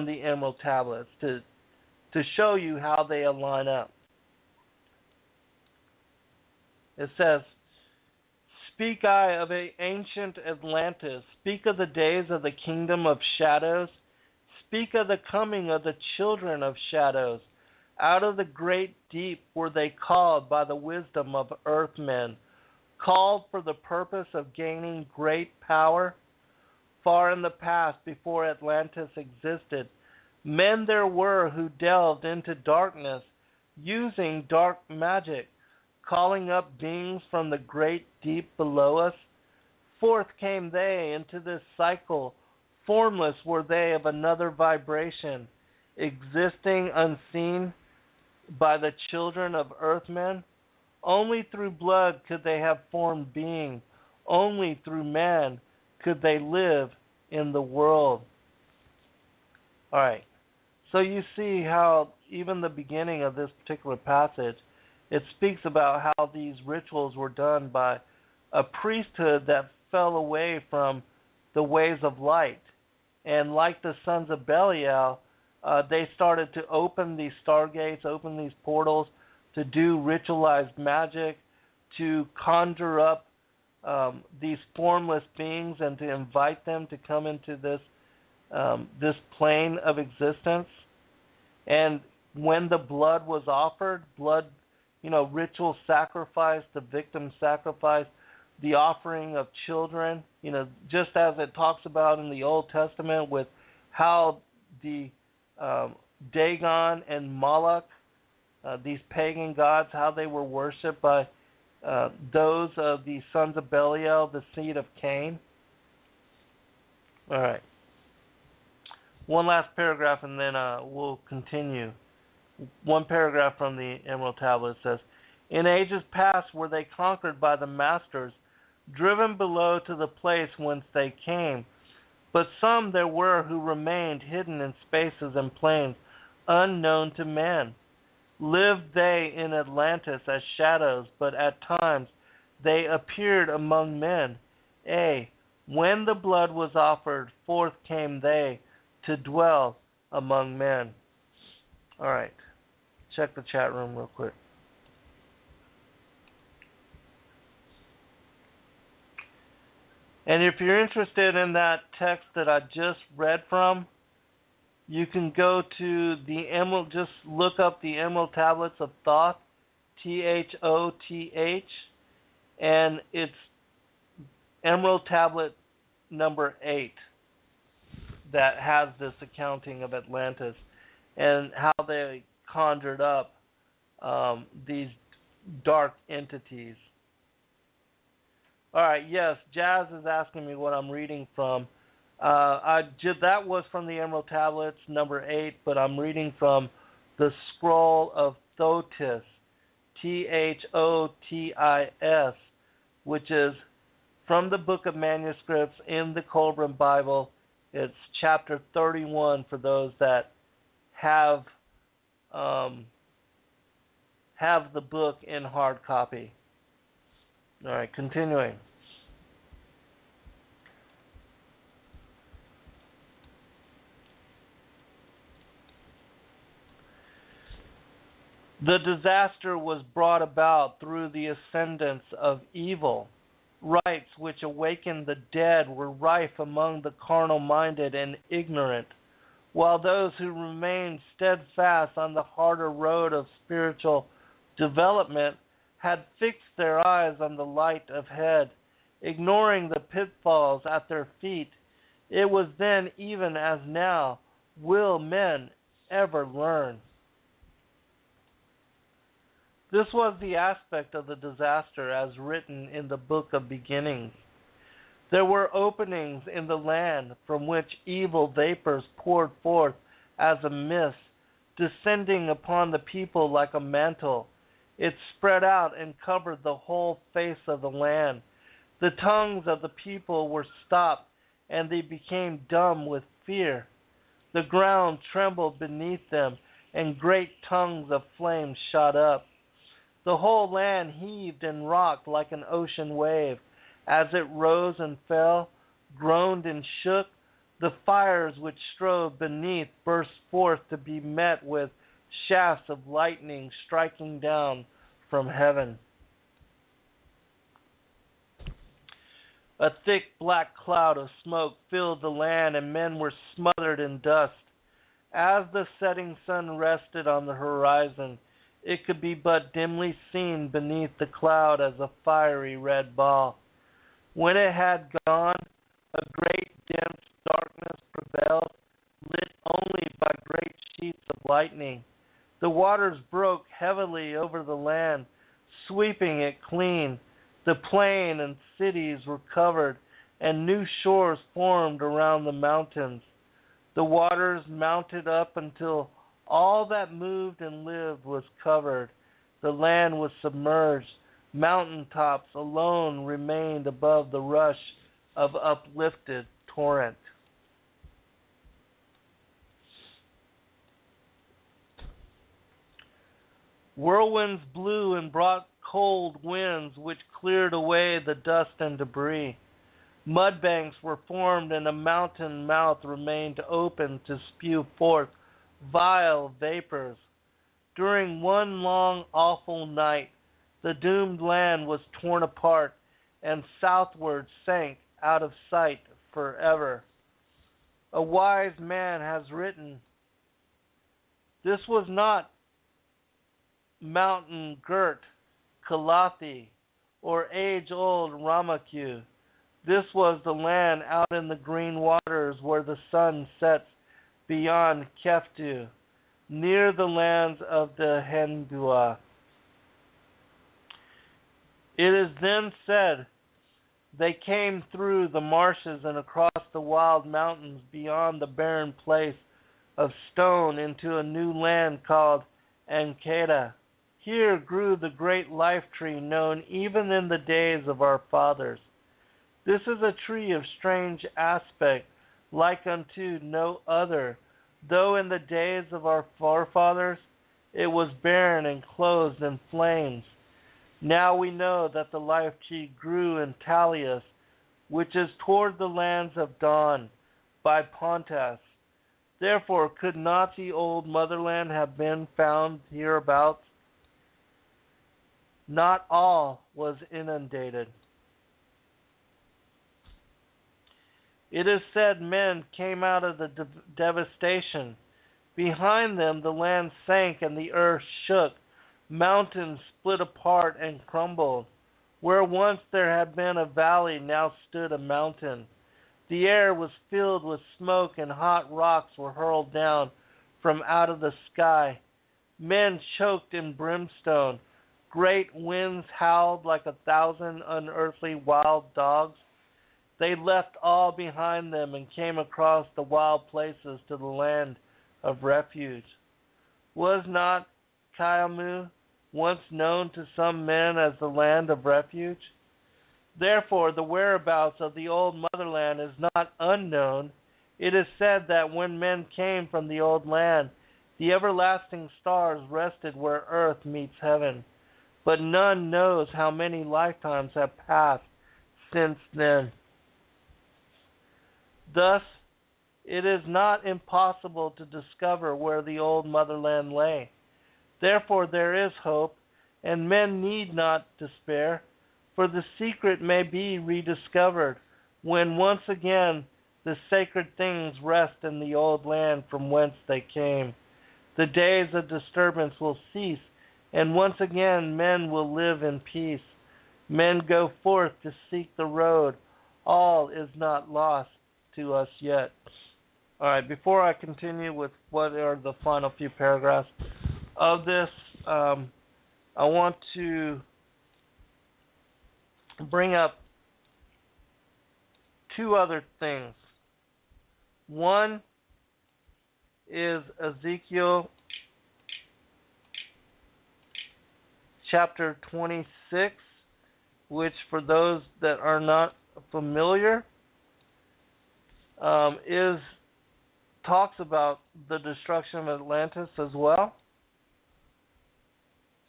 the Emerald Tablets to show you how they align up. It says, "Speak I of an ancient Atlantis, speak of the days of the kingdom of shadows, speak of the coming of the children of shadows. Out of the great deep were they called by the wisdom of earthmen, called for the purpose of gaining great power. Far in the past, before Atlantis existed, men there were who delved into darkness, using dark magic, calling up beings from the great deep below us. Forth came they into this cycle, formless were they of another vibration, existing unseen by the children of earthmen. Only through blood could they have formed being, only through man could they live in the world." Alright, so you see how even the beginning of this particular passage, it speaks about how these rituals were done by a priesthood that fell away from the ways of light. And like the sons of Belial, they started to open these stargates, open these portals, to do ritualized magic, to conjure up these formless beings and to invite them to come into this plane of existence. And when the blood was offered, ritual sacrifice, the victim sacrifice, the offering of children, just as it talks about in the Old Testament with how the Dagon and Moloch, these pagan gods, how they were worshipped by those of the sons of Belial, the seed of Cain. All right. One last paragraph and then we'll continue. One paragraph from the Emerald Tablet says, "In ages past were they conquered by the masters, driven below to the place whence they came. But some there were who remained hidden in spaces and plains, unknown to men. Lived they in Atlantis as shadows, but at times they appeared among men. When the blood was offered, forth came they to dwell among men." All right. Check the chat room real quick. And if you're interested in that text that I just read from, you can go to the Emerald, just look up the Emerald Tablets of Thoth, Thoth, and it's Emerald Tablet number 8 that has this accounting of Atlantis and how they conjured up these dark entities. All right, yes, Jazz is asking me what I'm reading from. That was from the Emerald Tablets, number 8, but I'm reading from the Scroll of Thotis, Thotis, which is from the Book of Manuscripts in the Kolbrin Bible. It's chapter 31 for those that have the book in hard copy. All right, continuing. The disaster was brought about through the ascendance of evil. Rites which awakened the dead were rife among the carnal-minded and ignorant, while those who remained steadfast on the harder road of spiritual development had fixed their eyes on the light of head, ignoring the pitfalls at their feet. It was then, even as now, will men ever learn. This was the aspect of the disaster as written in the Book of Beginnings. There were openings in the land from which evil vapors poured forth as a mist, descending upon the people like a mantle. It spread out and covered the whole face of the land. The tongues of the people were stopped, and they became dumb with fear. The ground trembled beneath them, and great tongues of flame shot up. The whole land heaved and rocked like an ocean wave, As it rose and fell, groaned and shook, the fires which strove beneath burst forth to be met with shafts of lightning striking down from heaven. A thick black cloud of smoke filled the land, and men were smothered in dust. As the setting sun rested on the horizon, it could be but dimly seen beneath the cloud as a fiery red ball. When it had gone, a great dense darkness prevailed, lit only by great sheets of lightning. The waters broke heavily over the land, sweeping it clean. The plain and cities were covered, and new shores formed around the mountains. The waters mounted up until all that moved and lived was covered. The land was submerged. Mountain tops alone remained above the rush of uplifted torrent. Whirlwinds blew and brought cold winds which cleared away the dust and debris. Mud banks were formed, and a mountain mouth remained open to spew forth vile vapors. During one long awful night, the doomed land was torn apart and southward sank out of sight forever. A wise man has written, "This was not mountain-girt Kalathi or age-old Ramaku. This was the land out in the green waters where the sun sets beyond Keftu, near the lands of the Hendua." It is then said, "They came through the marshes and across the wild mountains beyond the barren place of stone into a new land called Ankeda. Here grew the great life tree known even in the days of our fathers. This is a tree of strange aspect, like unto no other, though in the days of our forefathers it was barren and closed in flames. Now we know that the life tree grew in Talius, which is toward the lands of Dawn, by Pontus. Therefore could not the old motherland have been found hereabouts? Not all was inundated. It is said men came out of the devastation. Behind them the land sank and the earth shook. Mountains split apart and crumbled. Where once there had been a valley, now stood a mountain. The air was filled with smoke, and hot rocks were hurled down from out of the sky. Men choked in brimstone. Great winds howled like 1,000 unearthly wild dogs. They left all behind them and came across the wild places to the land of refuge. Was not Kaiamu once known to some men as the land of refuge? Therefore the whereabouts of the old motherland is not unknown. It is said that when men came from the old land, the everlasting stars rested where earth meets heaven. But none knows how many lifetimes have passed since then. Thus, it is not impossible to discover where the old motherland lay. Therefore there is hope, and men need not despair, for the secret may be rediscovered when once again the sacred things rest in the old land from whence they came. The days of disturbance will cease, and once again men will live in peace. Men go forth to seek the road. All is not lost to us yet. Alright, before I continue with what are the final few paragraphs of this, I want to bring up two other things. One is Ezekiel chapter 26, which for those that are not familiar, talks about the destruction of Atlantis as well.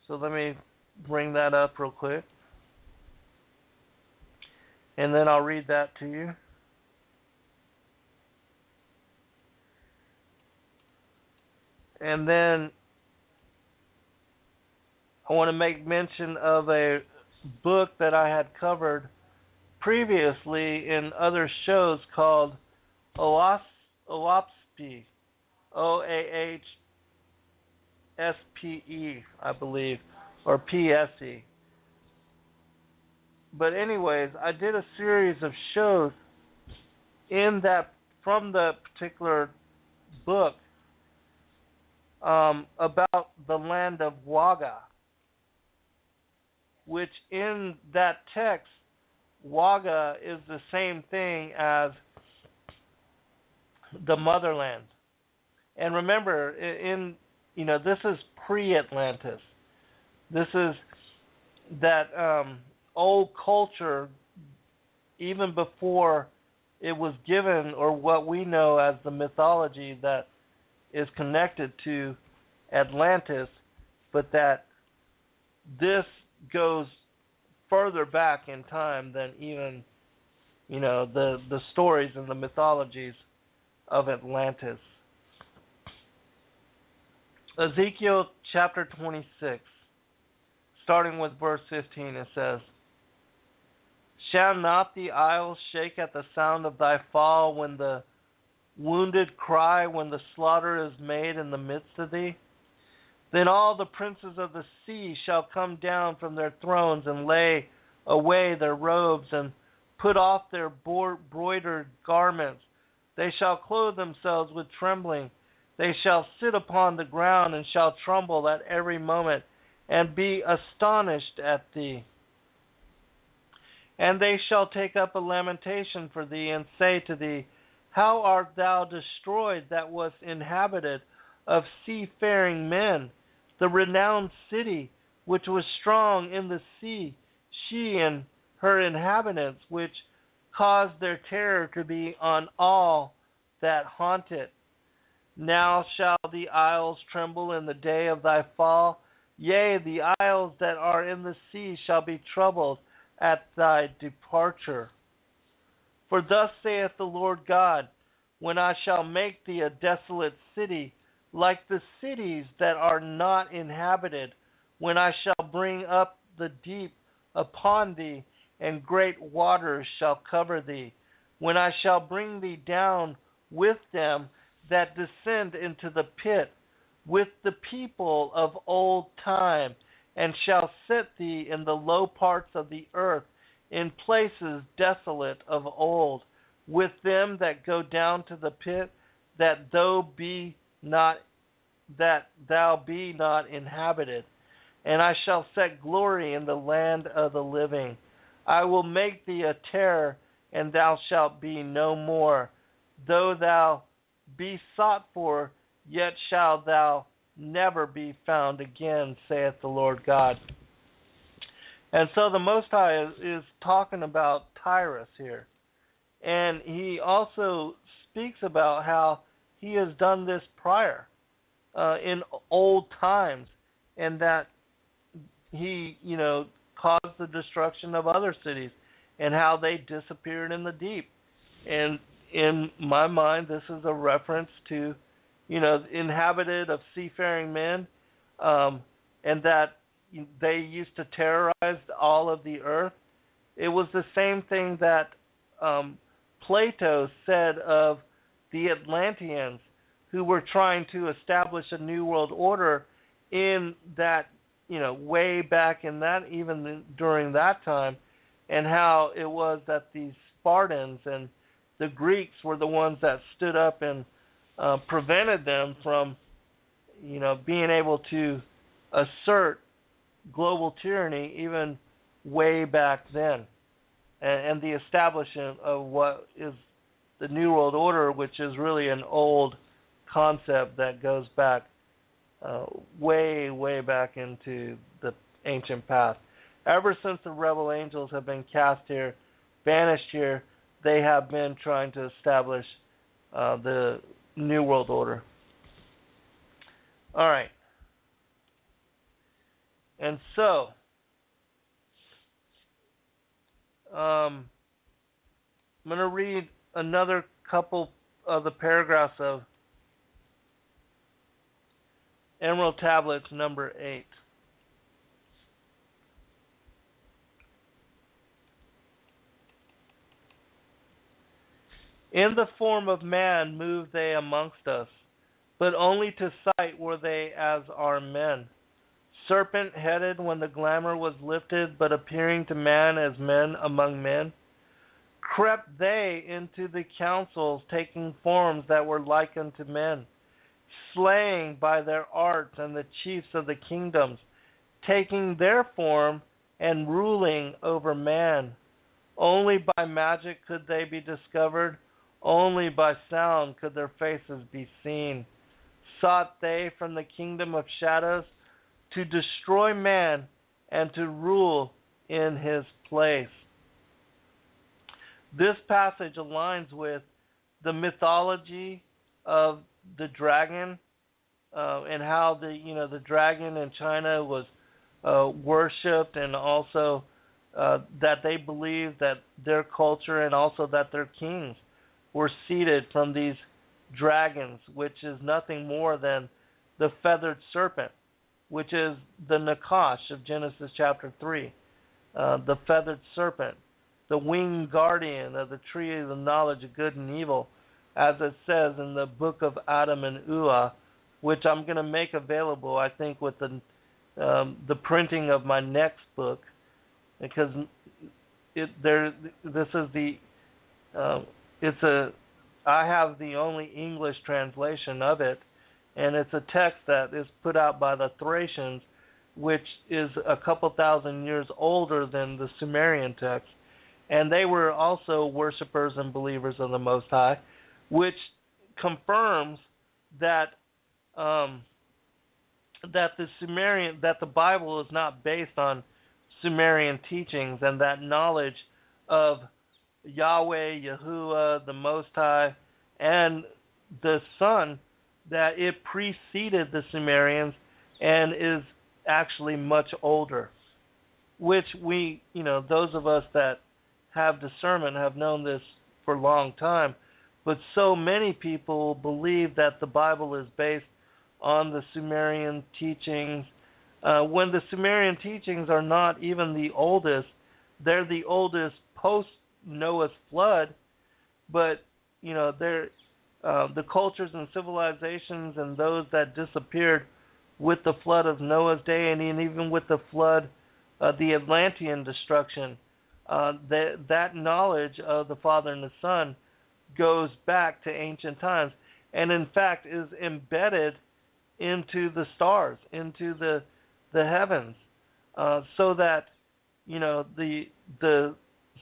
So let me bring that up real quick. And then I'll read that to you. And then I want to make mention of a book that I had covered previously in other shows called Oahspe, Oahspe, I believe, or PSE. But anyways, I did a series of shows in that from the particular book about the land of Waga, which in that text, Waga is the same thing as the motherland. And remember, this is pre-Atlantis. This is that old culture, even before it was given, or what we know as the mythology that is connected to Atlantis, but that this goes further back in time than even, the stories and the mythologies of Atlantis. Ezekiel chapter 26, starting with verse 15, it says, "Shall not the isles shake at the sound of thy fall, when the wounded cry, when the slaughter is made in the midst of thee? Then all the princes of the sea shall come down from their thrones and lay away their robes and put off their broidered garments. They shall clothe themselves with trembling. They shall sit upon the ground and shall tremble at every moment and be astonished at thee. And they shall take up a lamentation for thee and say to thee, How art thou destroyed that wast inhabited of seafaring men, the renowned city, which was strong in the sea, she and her inhabitants, which caused their terror to be on all that haunt it. Now shall the isles tremble in the day of thy fall, yea, the isles that are in the sea shall be troubled at thy departure. For thus saith the Lord God, when I shall make thee a desolate city, like the cities that are not inhabited, when I shall bring up the deep upon thee, and great waters shall cover thee, when I shall bring thee down with them that descend into the pit, with the people of old time, and shall set thee in the low parts of the earth, in places desolate of old, with them that go down to the pit, that thou be not inhabited. And I shall set glory in the land of the living. I will make thee a terror, and thou shalt be no more. Though thou be sought for, yet shalt thou never be found again, saith the Lord God. And so the Most High is talking about Tyrus here. And he also speaks about how he has done this prior, in old times, and that he, caused the destruction of other cities, and how they disappeared in the deep. And in my mind, this is a reference to, inhabited of seafaring men, and that they used to terrorize all of the earth. It was the same thing that Plato said of the Atlanteans, who were trying to establish a new world order in that, way back in that, even during that time, and how it was that the Spartans and the Greeks were the ones that stood up and prevented them from, being able to assert global tyranny even way back then, and the establishment of what is the New World Order, which is really an old concept that goes back way back into the ancient past. Ever since the rebel angels have been cast here, banished here, they have been trying to establish the New World Order. All right. And so, I'm going to read another couple of the paragraphs of Emerald Tablets number 8. In the form of man moved they amongst us, but only to sight were they as are men. Serpent-headed when the glamour was lifted, but appearing to man as men among men. Crept they into the councils, taking forms that were like unto men, slaying by their arts and the chiefs of the kingdoms, taking their form and ruling over man. Only by magic could they be discovered, only by sound could their faces be seen. Sought they from the kingdom of shadows to destroy man and to rule in his place. This passage aligns with the mythology of the dragon, and how the dragon in China was worshipped, and also that they believed that their culture and also that their kings were seated from these dragons, which is nothing more than the feathered serpent, which is the Nakash of Genesis chapter 3, the feathered serpent, the winged guardian of the tree of the knowledge of good and evil, as it says in the book of Adam and Ua, which I'm going to make available, I think, with the printing of my next book, because I have the only English translation of it, and it's a text that is put out by the Thracians, which is a couple thousand years older than the Sumerian text. And they were also worshipers and believers of the Most High, which confirms that the Bible is not based on Sumerian teachings, and that knowledge of Yahweh, Yahuwah, the Most High, and the Son, that it preceded the Sumerians and is actually much older. Which those of us that have discernment have known this for a long time, but so many people believe that the Bible is based on the Sumerian teachings, when the Sumerian teachings are not even the oldest. They're the oldest post Noah's flood, but they're the cultures and civilizations and those that disappeared with the flood of Noah's day, and even with the flood, the Atlantean destruction. That knowledge of the Father and the Son goes back to ancient times, and in fact is embedded into the stars, into the heavens, so that the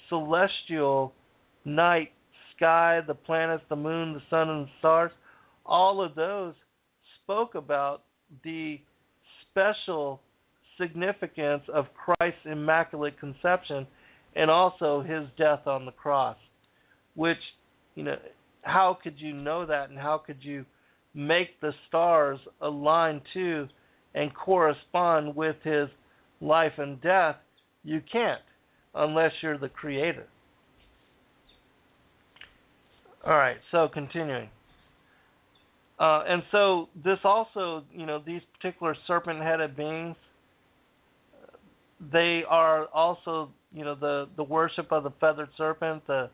celestial night sky, the planets, the moon, the sun, and the stars, all of those spoke about the special significance of Christ's immaculate conception and also his death on the cross. Which, how could you know that, and how could you make the stars align to and correspond with his life and death? You can't, unless you're the creator. Alright, so continuing. And so this also, these particular serpent-headed beings, they are also, the worship of the feathered serpent, the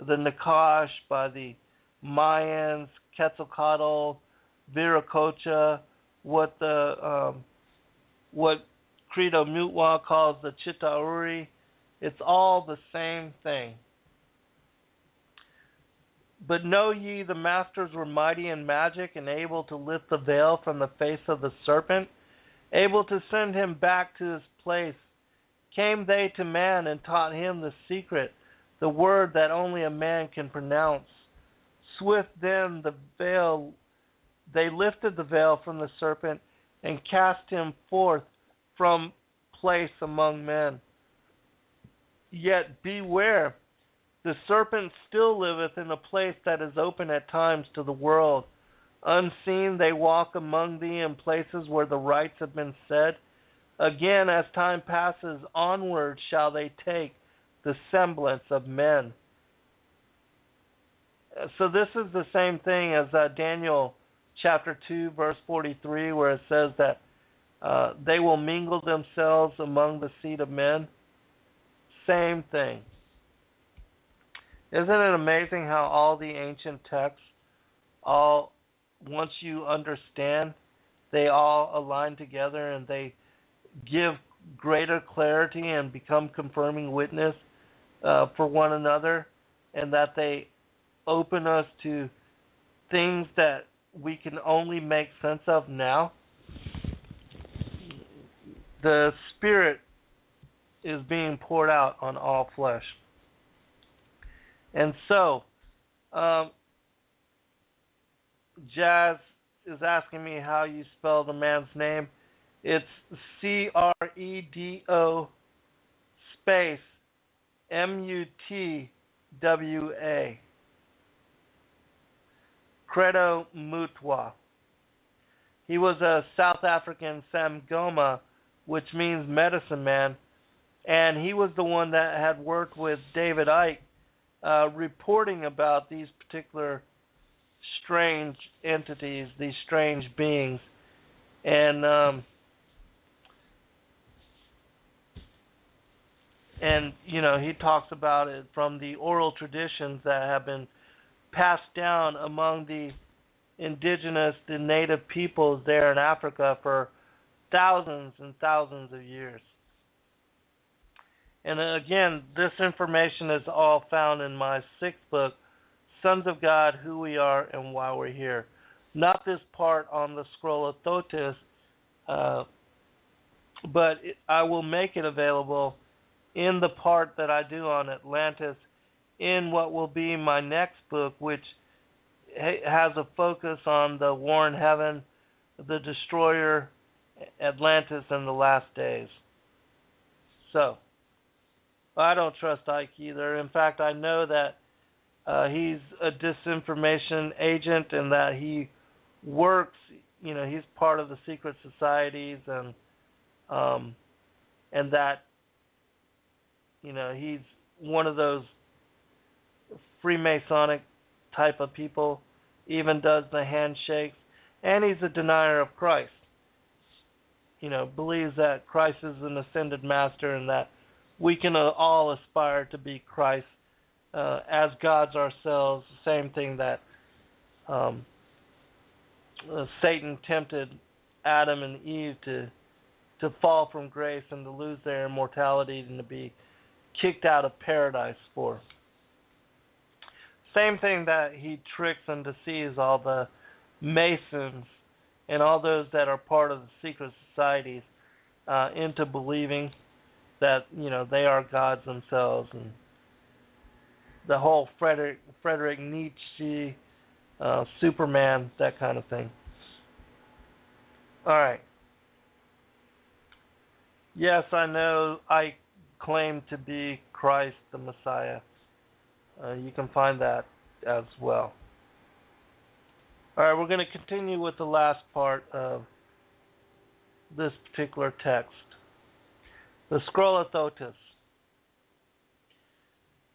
Nakash by the Mayans, Quetzalcoatl, Viracocha, what Credo Mutwa calls the Chitauri. It's all the same thing. But know ye, the masters were mighty in magic, and able to lift the veil from the face of the serpent, able to send him back to his place. Came they to man and taught him the secret, the word that only a man can pronounce. Swift then the veil, they lifted the veil from the serpent and cast him forth from place among men. Yet beware, the serpent still liveth in a place that is open at times to the world. Unseen they walk among thee in places where the rites have been said. Again, as time passes onward, shall they take the semblance of men. So this is the same thing as Daniel chapter 2, verse 43, where it says that they will mingle themselves among the seed of men. Same thing. Isn't it amazing how all the ancient texts, once you understand, they all align together and they give greater clarity and become confirming witness for one another, and that they open us to things that we can only make sense of now? The Spirit is being poured out on all flesh. And so, Jazz is asking me how you spell the man's name. It's Credo space Mutwa. Credo Mutwa. He was a South African Sangoma, which means medicine man, and he was the one that had worked with David Icke, reporting about these particular strange entities, these strange beings, and you know, he talks about it from the oral traditions that have been passed down among the indigenous, the native peoples there in Africa for thousands and thousands of years. And again, this information is all found in my 6th book, Sons of God, Who We Are and Why We're Here. Not this part on the Scroll of Thotis, but I will make it available in the part that I do on Atlantis in what will be my next book, which has a focus on the war in heaven, the destroyer, Atlantis, and the last days. So, I don't trust Ike either. In fact, I know that he's a disinformation agent and that he works, you know, he's part of the secret societies and that, you know, he's one of those Freemasonic type of people, even does the handshakes, and he's a denier of Christ. You know, believes that Christ is an ascended master and that we can all aspire to be Christ as gods ourselves. The same thing that Satan tempted Adam and Eve to fall from grace and to lose their immortality and to be kicked out of paradise for. Same thing that he tricks and deceives all the Masons and all those that are part of the secret societies into believing that, you know, they are gods themselves, and the whole Friedrich Nietzsche, Superman, that kind of thing. All right. Yes, I know I claim to be Christ the Messiah. You can find that as well. All right, we're going to continue with the last part of this particular text. The Scroll of Thotis.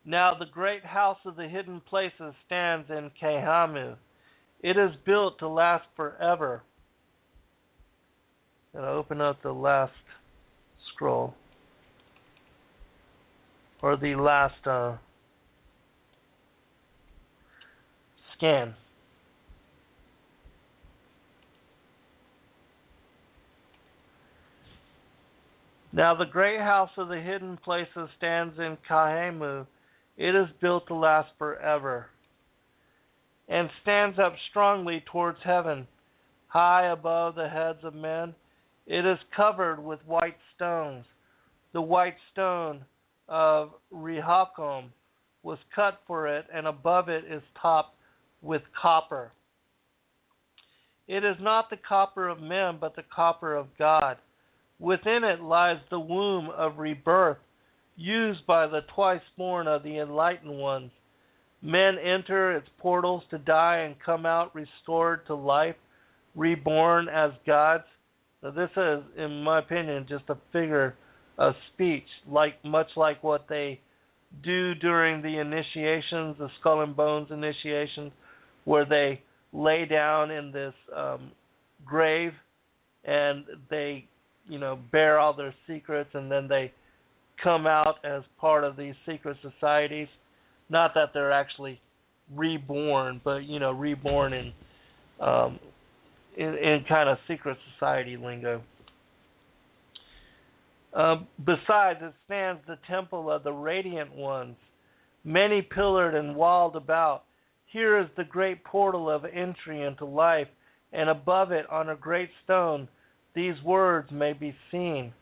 Now the great house of the hidden places stands in Kahamu. It is built to last forever. I'm going to open up the last scroll. Or the last scan. Now the great house of the hidden places stands in Kahamu. It is built to last forever, and stands up strongly towards heaven, high above the heads of men. It is covered with white stones. The white stone of Rehoboam was cut for it, and above it is topped with copper. It is not the copper of men, but the copper of God. Within it lies the womb of rebirth, used by the twice-born of the enlightened ones. Men enter its portals to die and come out restored to life, reborn as gods. Now this is, in my opinion, just a figure of speech, much like what they do during the initiations, the Skull and Bones initiations, where they lay down in this grave and they, bear all their secrets, and then they come out as part of these secret societies. Not that they're actually reborn, but reborn in kind of secret society lingo. Besides, it stands the temple of the radiant ones, many pillared and walled about. Here is the great portal of entry into life, and above it, on a great stone, these words may be seen.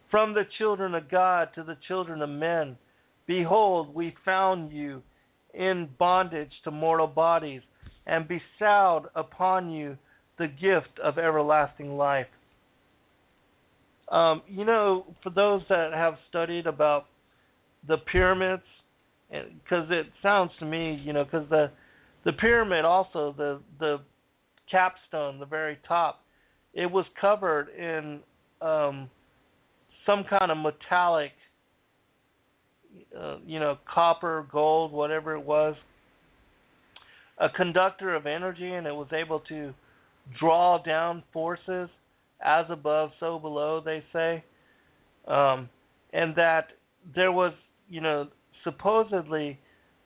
From the children of God to the children of men, behold, we found you in bondage to mortal bodies, and bestowed upon you the gift of everlasting life. For those that have studied about the pyramids, because it sounds to me, because the pyramid also, the capstone, the very top, it was covered in some kind of metallic, copper, gold, whatever it was, a conductor of energy, and it was able to draw down forces, as above, so below, they say. And that there was, supposedly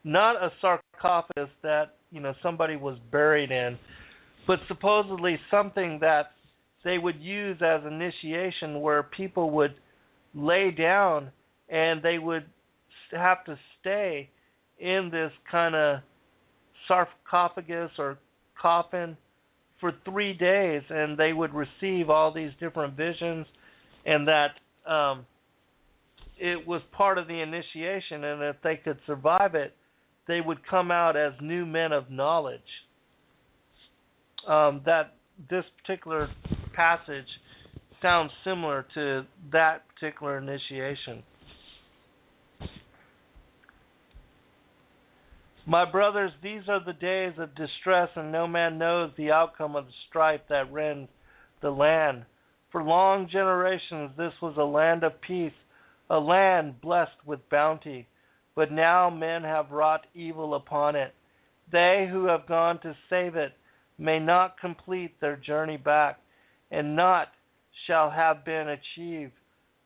not a sarcophagus that, somebody was buried in, but supposedly something that they would use as initiation, where people would lay down and they would have to stay in this kind of sarcophagus or coffin for 3 days, and they would receive all these different visions, and that it was part of the initiation, and if they could survive it, they would come out as new men of knowledge. That this particular passage sounds similar to that particular initiation. My brothers, these are the days of distress, and no man knows the outcome of the strife that rends the land. For long generations this was a land of peace, a land blessed with bounty. But now men have wrought evil upon it. They who have gone to save it may not complete their journey back, and naught shall have been achieved.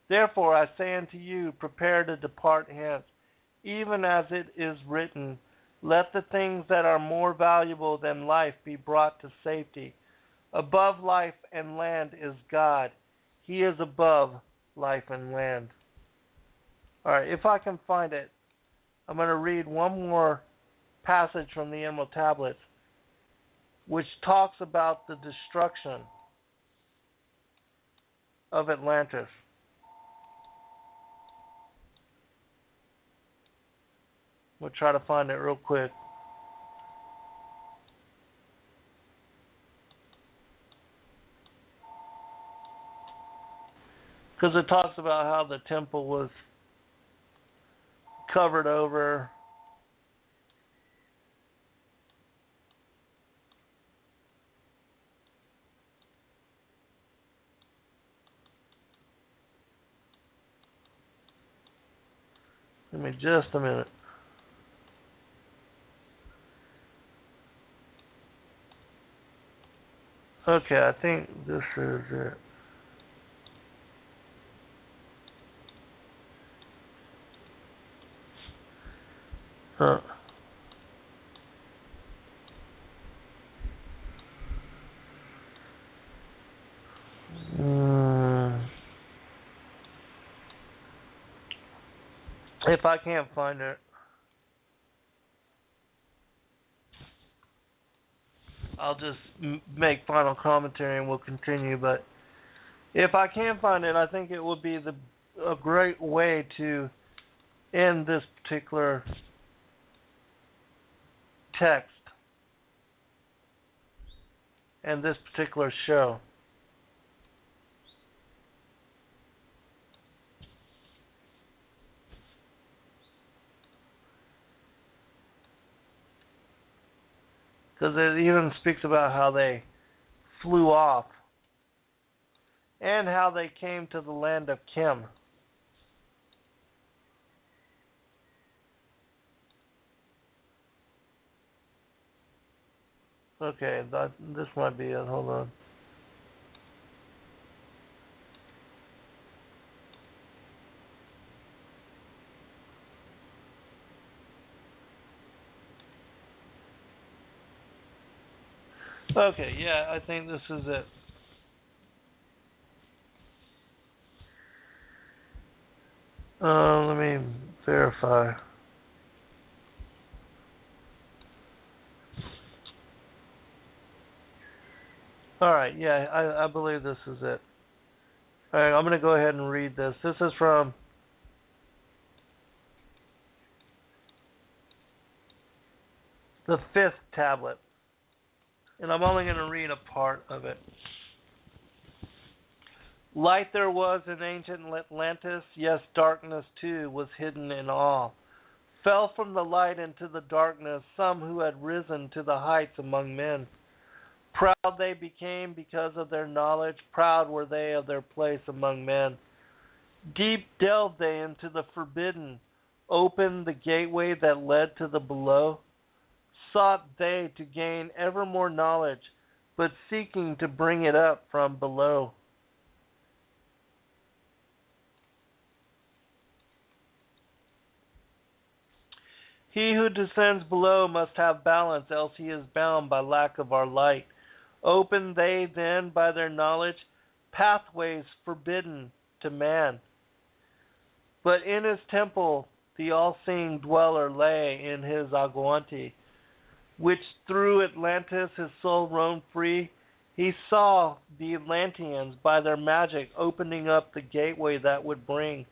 Therefore I say unto you, prepare to depart hence, even as it is written, let the things that are more valuable than life be brought to safety. Above life and land is God. He is above life and land. Alright, if I can find it, I'm going to read one more passage from the Emerald Tablets, which talks about the destruction of Atlantis. We'll try to find it real quick. Because it talks about how the temple was covered over. Give me just a minute. Okay, I think this is it. Huh. If I can't find it, I'll just make final commentary and we'll continue. But if I can find it, I think it would be a great way to end this particular text and this particular show. Because it even speaks about how they flew off and how they came to the land of Kim. Okay, this might be it. Hold on. Okay, yeah, I think this is it. Let me verify. All right, yeah, I believe this is it. All right, I'm going to go ahead and read this. This is from the 5th tablet, and I'm only going to read a part of it. Light there was in ancient Atlantis, yes, darkness too was hidden in all. Fell from the light into the darkness some who had risen to the heights among men. Proud they became because of their knowledge, proud were they of their place among men. Deep delved they into the forbidden, opened the gateway that led to the below. Sought they to gain ever more knowledge, but seeking to bring it up from below. He who descends below must have balance, else he is bound by lack of our light. Open they then by their knowledge pathways forbidden to man. But in his temple the all-seeing dweller lay in his aguante, which through Atlantis his soul roamed free. He saw the Atlanteans by their magic opening up the gateway that would bring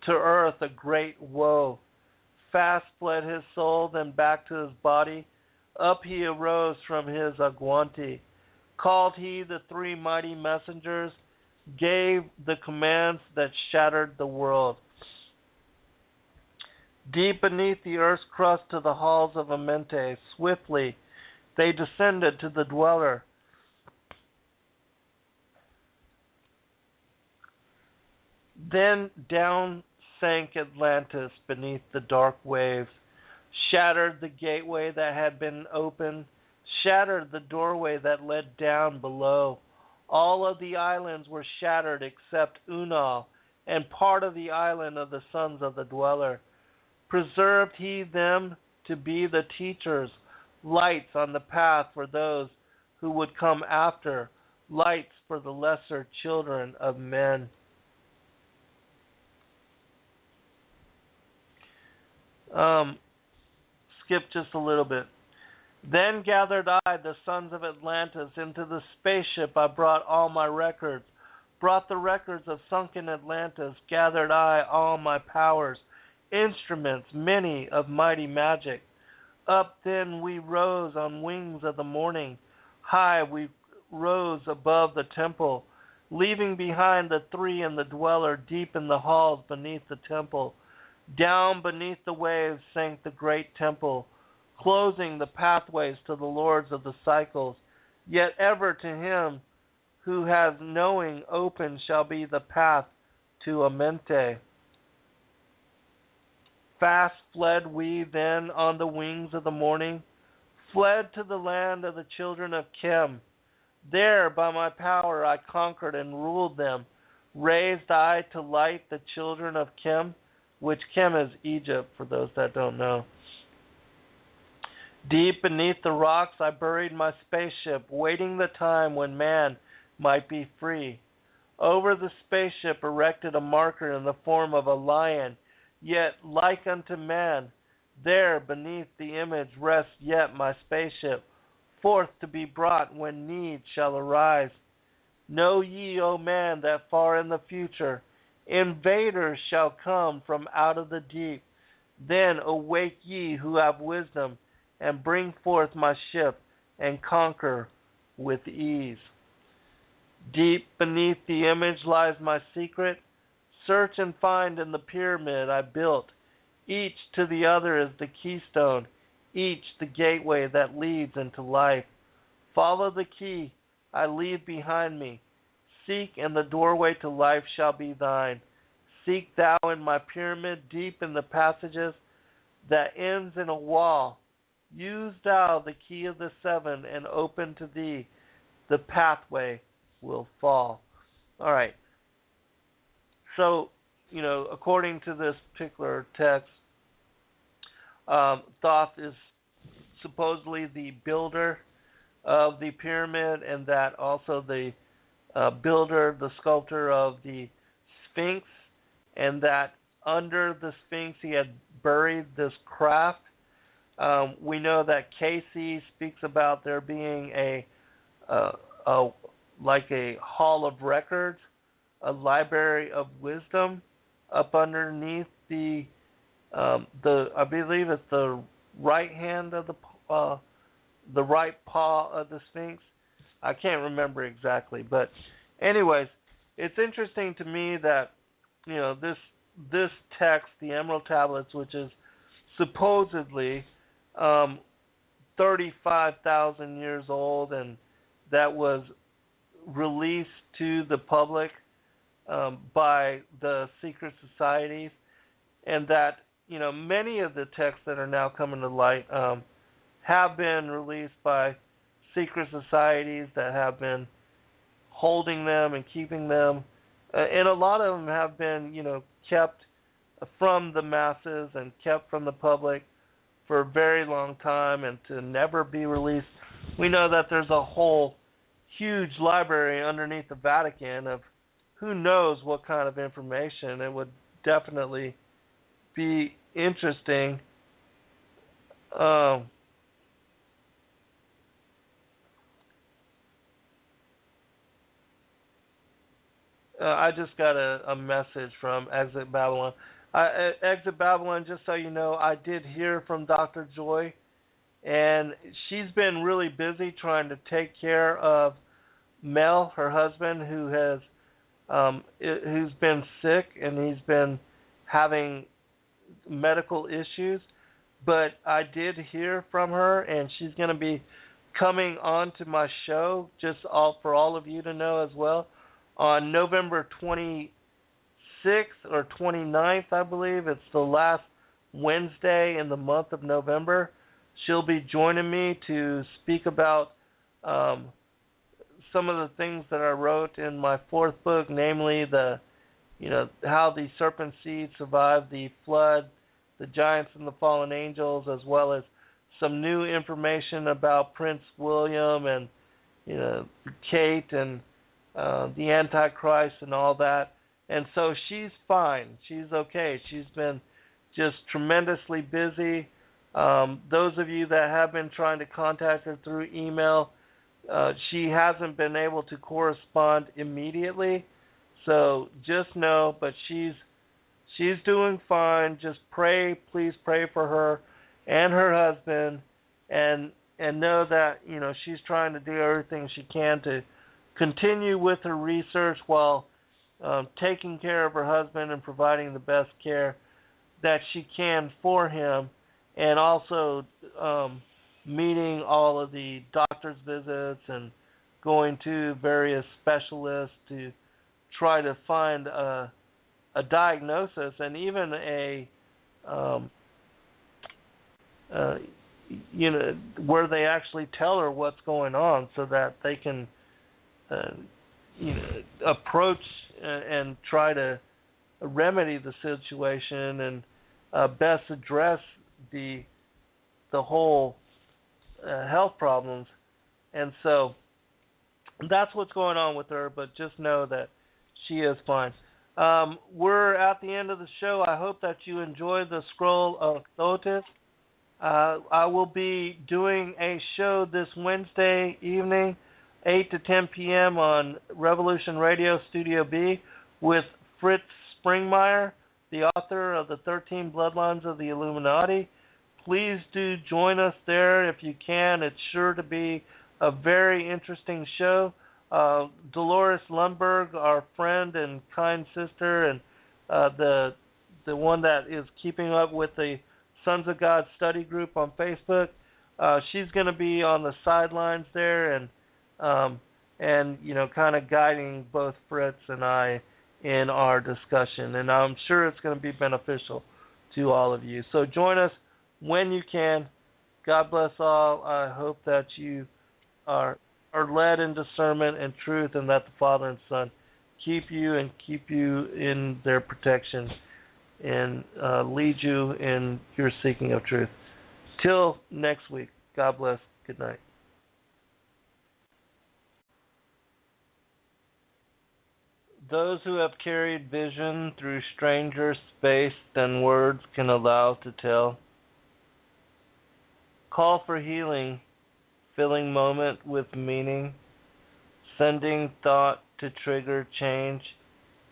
to earth a great woe. Fast fled his soul, then back to his body. Up he arose from his aguante. Called he the 3 mighty messengers, gave the commands that shattered the world. Deep beneath the earth's crust to the halls of Amente, swiftly they descended to the dweller. Then down sank Atlantis beneath the dark waves, shattered the gateway that had been opened, shattered the doorway that led down below. All of the islands were shattered except Unal, and part of the island of the sons of the dweller. Preserved he them to be the teachers, lights on the path for those who would come after, lights for the lesser children of men. Skip just a little bit. Then gathered I the sons of Atlantis into the spaceship. I brought all my records, brought the records of sunken Atlantis. Gathered I all my powers, instruments many of mighty magic. Up then we rose on wings of the morning. High we rose above the temple, leaving behind the 3 and the dweller deep in the halls beneath the temple. Down beneath the waves sank the great temple, closing the pathways to the lords of the cycles. Yet ever to him who has knowing open shall be the path to Amente. Fast fled we then on the wings of the morning, fled to the land of the children of Chem. There by my power I conquered and ruled them. Raised I to light the children of Chem, which Chem is Egypt, for those that don't know. Deep beneath the rocks I buried my spaceship, waiting the time when man might be free. Over the spaceship erected a marker in the form of a lion, yet like unto man. There beneath the image rests yet my spaceship, forth to be brought when need shall arise. Know ye, O man, that far in the future invaders shall come from out of the deep. Then awake ye who have wisdom, and bring forth my ship, and conquer with ease. Deep beneath the image lies my secret. Search and find in the pyramid I built. Each to the other is the keystone, each the gateway that leads into life. Follow the key I leave behind me. Seek, and the doorway to life shall be thine. Seek thou in my pyramid, deep in the passages that ends in a wall. Use thou the key of the seven, and open to thee the pathway will fall. All right. So, according to this particular text, Thoth is supposedly the builder of the pyramid, and that also the builder, the sculptor of the Sphinx, and that under the Sphinx he had buried this craft. We know that Casey speaks about there being like a hall of records, a library of wisdom up underneath the I believe it's the right hand of the right paw of the Sphinx. I can't remember exactly, but anyways, it's interesting to me that this text, the Emerald Tablets, which is supposedly 35,000 years old, and that was released to the public by the secret societies, and that many of the texts that are now coming to light have been released by secret societies that have been holding them and keeping them, and a lot of them have been kept from the masses and kept from the public for a very long time and to never be released. We know that there's a whole huge library underneath the Vatican of who knows what kind of information. It would definitely be interesting. I just got a message from Exit Babylon. Exit Babylon, just so you know, I did hear from Dr. Joy, and she's been really busy trying to take care of Mel, her husband, who's been sick and he's been having medical issues. But I did hear from her, and she's going to be coming on to my show, for all of you to know as well, on November 26th or 29th, I believe. It's the last Wednesday in the month of November. She'll be joining me to speak about some of the things that I wrote in my fourth book, namely how the serpent seed survived the flood, the giants and the fallen angels, as well as some new information about Prince William and Kate and the Antichrist and all that. And so she's fine. She's okay. She's been just tremendously busy. Those of you that have been trying to contact her through email, she hasn't been able to correspond immediately. So just know, but she's doing fine. Just please pray for her and her husband, and know that she's trying to do everything she can to continue with her research while taking care of her husband and providing the best care that she can for him, and also meeting all of the doctor's visits and going to various specialists to try to find a diagnosis and even where they actually tell her what's going on, so that they can approach and try to remedy the situation and best address the whole health problems. And so that's what's going on with her, but just know that she is fine. We're at the end of the show. I hope that you enjoyed the Scroll of Thotis. I will be doing a show this Wednesday evening, 8 to 10 p.m. on Revolution Radio Studio B with Fritz Springmeier, the author of the 13 Bloodlines of the Illuminati. Please do join us there if you can. It's sure to be a very interesting show. Dolores Lundberg, our friend and kind sister, and the one that is keeping up with the Sons of God study group on Facebook, she's going to be on the sidelines there and kind of guiding both Fritz and I in our discussion. And I'm sure it's going to be beneficial to all of you. So join us when you can. God bless all. I hope that you are led in discernment and truth, and that the Father and Son keep you in their protection and lead you in your seeking of truth. Till next week, God bless. Good night. Those who have carried vision through stranger space than words can allow to tell, call for healing, filling moment with meaning, sending thought to trigger change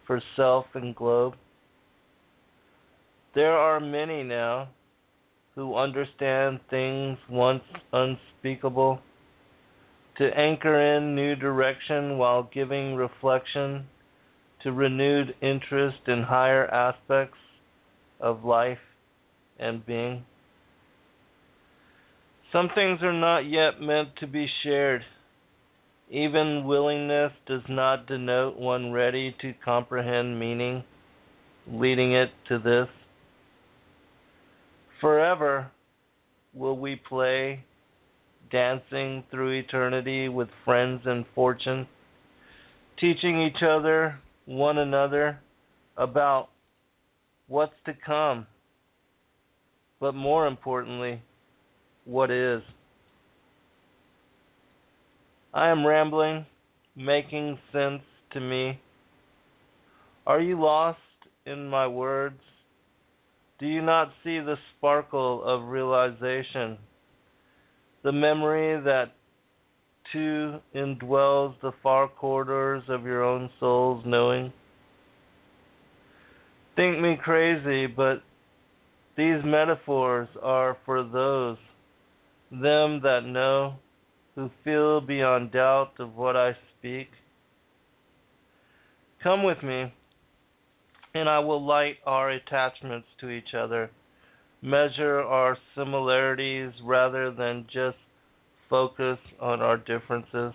for self and globe. There are many now who understand things once unspeakable, to anchor in new direction while giving reflection to renewed interest in higher aspects of life and being. Some things are not yet meant to be shared. Even willingness does not denote one ready to comprehend meaning, leading it to this. Forever will we play, dancing through eternity with friends and fortune, teaching each other, one another, about what's to come, but more importantly, what is. I am rambling, making sense to me. Are you lost in my words? Do you not see the sparkle of realization, the memory that too indwells the far corridors of your own soul's knowing? Think me crazy, but these metaphors are for them that know, who feel beyond doubt of what I speak. Come with me, and I will light our attachments to each other, measure our similarities rather than just focus on our differences.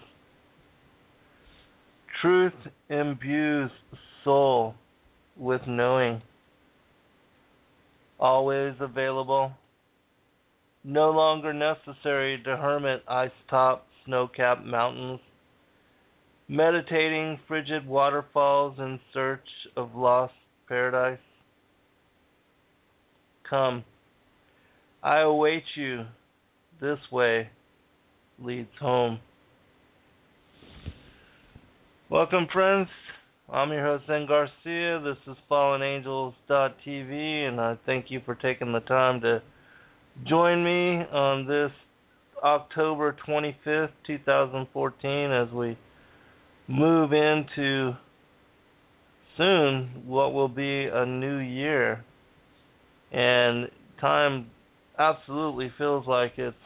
Truth imbues soul with knowing, always available, no longer necessary to hermit ice-top, snow-capped mountains, meditating frigid waterfalls in search of lost paradise. Come, I await you. This way leads home. Welcome, friends. I'm your host, Zen Garcia. This is FallenAngels.tv, and I thank you for taking the time to join me on this October 25th, 2014, as we move into soon what will be a new year. And time absolutely feels like it's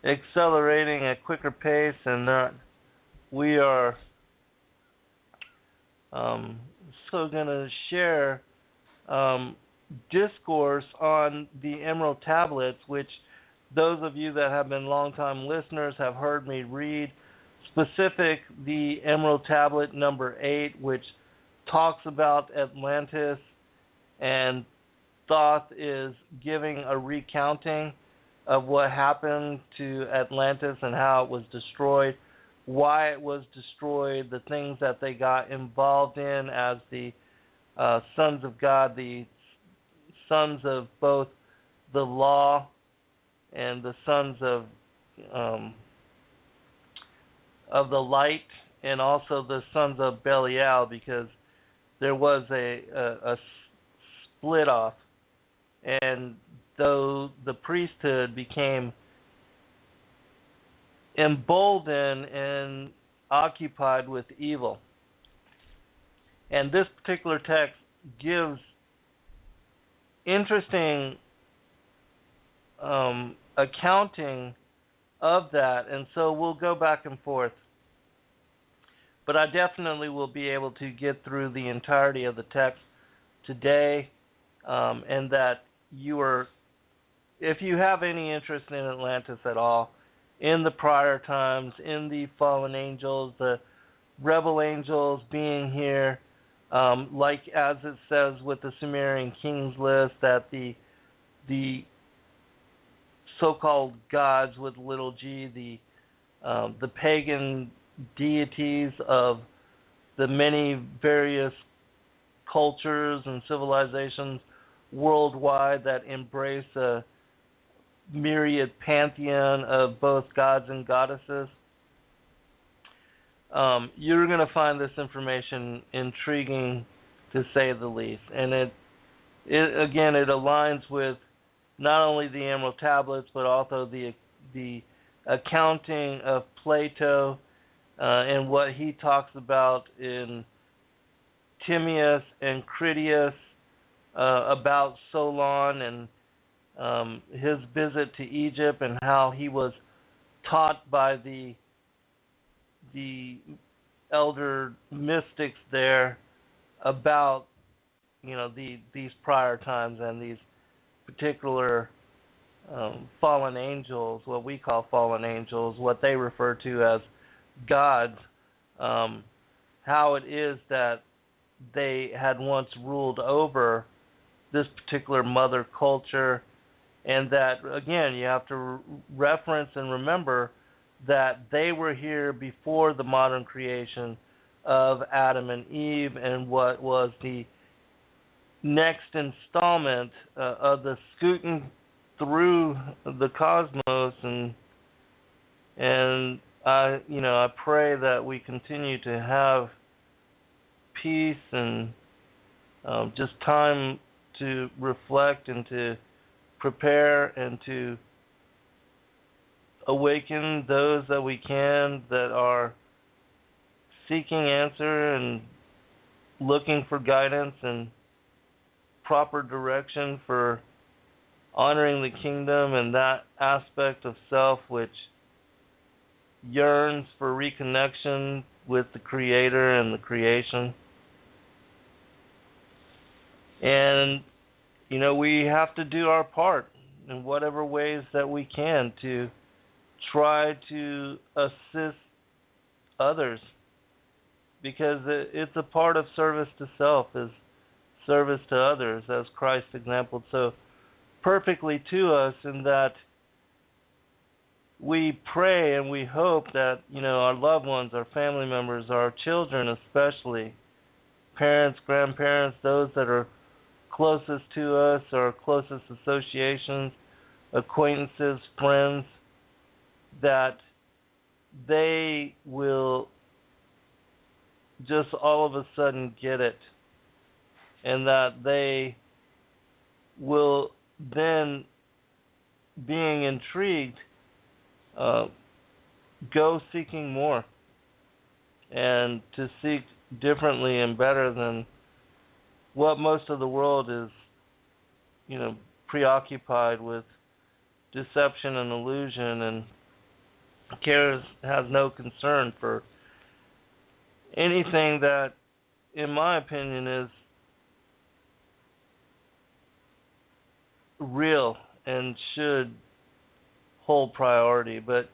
accelerating at quicker pace, and that we are so going to share discourse on the Emerald Tablets, which those of you that have been longtime listeners have heard me read, the Emerald Tablet number 8, which talks about Atlantis, and Thoth is giving a recounting of what happened to Atlantis and how it was destroyed, why it was destroyed, the things that they got involved in as the sons of God, the sons of both the law and the sons of the light, and also the sons of Belial, because there was a split off, and though the priesthood became emboldened and occupied with evil. And this particular text gives interesting accounting of that, and so we'll go back and forth. But I definitely will be able to get through the entirety of the text today, and that if you have any interest in Atlantis at all, in the prior times, in the fallen angels, the rebel angels being here, like as it says with the Sumerian kings list, that the so-called gods with little g, the pagan deities of the many various cultures and civilizations worldwide that embrace a myriad pantheon of both gods and goddesses. You're going to find this information intriguing, to say the least. And it aligns with not only the Emerald Tablets, but also the accounting of Plato and what he talks about in Timaeus and Critias about Solon and his visit to Egypt, and how he was taught by the elder mystics there about these prior times and these particular fallen angels, what we call fallen angels, what they refer to as gods, how it is that they had once ruled over this particular mother culture, and that, again, you have to reference and remember that they were here before the modern creation of Adam and Eve, and what was the next installment of the scooting through the cosmos, and I pray that we continue to have peace and just time to reflect and to prepare and to awaken those that we can that are seeking answer and looking for guidance and proper direction for honoring the kingdom and that aspect of self which yearns for reconnection with the Creator and the creation. And, we have to do our part in whatever ways that we can to try to assist others, because it's a part of service to self, is service to others, as Christ exampled so perfectly to us, in that we pray and we hope that, our loved ones, our family members, our children especially, parents, grandparents, those that are closest to us, our closest associations, acquaintances, friends, that they will just all of a sudden get it, and that they will then, being intrigued, go seeking more, and to seek differently and better than what most of the world is, preoccupied with deception and illusion, and has no concern for anything that, in my opinion, is real and should hold priority. But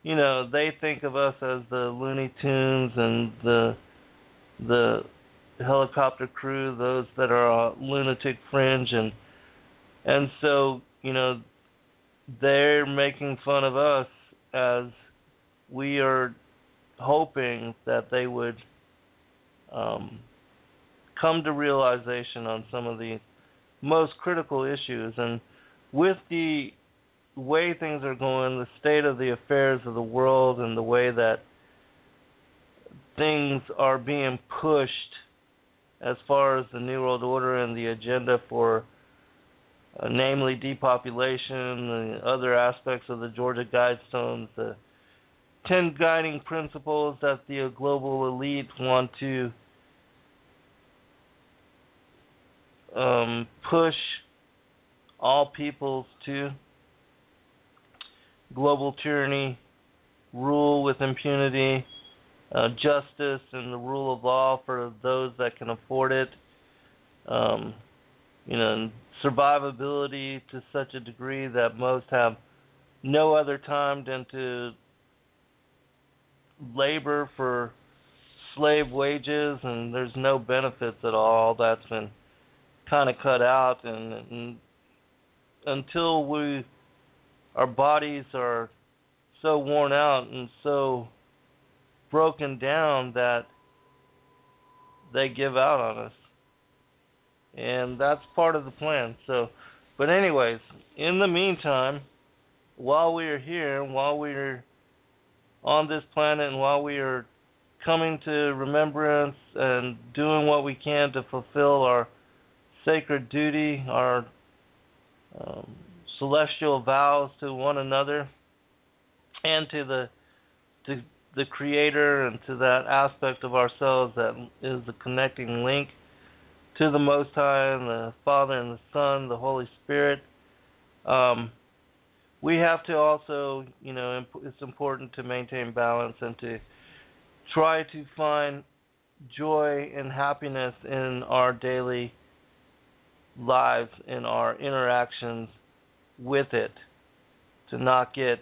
they think of us as the Looney Tunes and the helicopter crew, those that are lunatic fringe, and so they're making fun of us as we are hoping that they would come to realization on some of the most critical issues. And with the way things are going, the state of the affairs of the world, and the way that things are being pushed as far as the New World Order and the agenda for namely depopulation and other aspects of the Georgia Guidestones, the 10 guiding principles that the global elite want to push all peoples to: global tyranny, rule with impunity, justice and the rule of law for those that can afford it, and survivability to such a degree that most have no other time than to labor for slave wages, and there's no benefits at all. That's been kind of cut out, and until we our bodies are so worn out and so broken down that they give out on us. And that's part of the plan. So, but anyways, in the meantime, while we are here, while we are on this planet, and while we are coming to remembrance and doing what we can to fulfill our sacred duty, our celestial vows to one another and to the Creator and to that aspect of ourselves that is the connecting link to the Most High and the Father and the Son, the Holy Spirit. We have to also, it's important to maintain balance and to try to find joy and happiness in our daily lives, in our interactions with it, to not get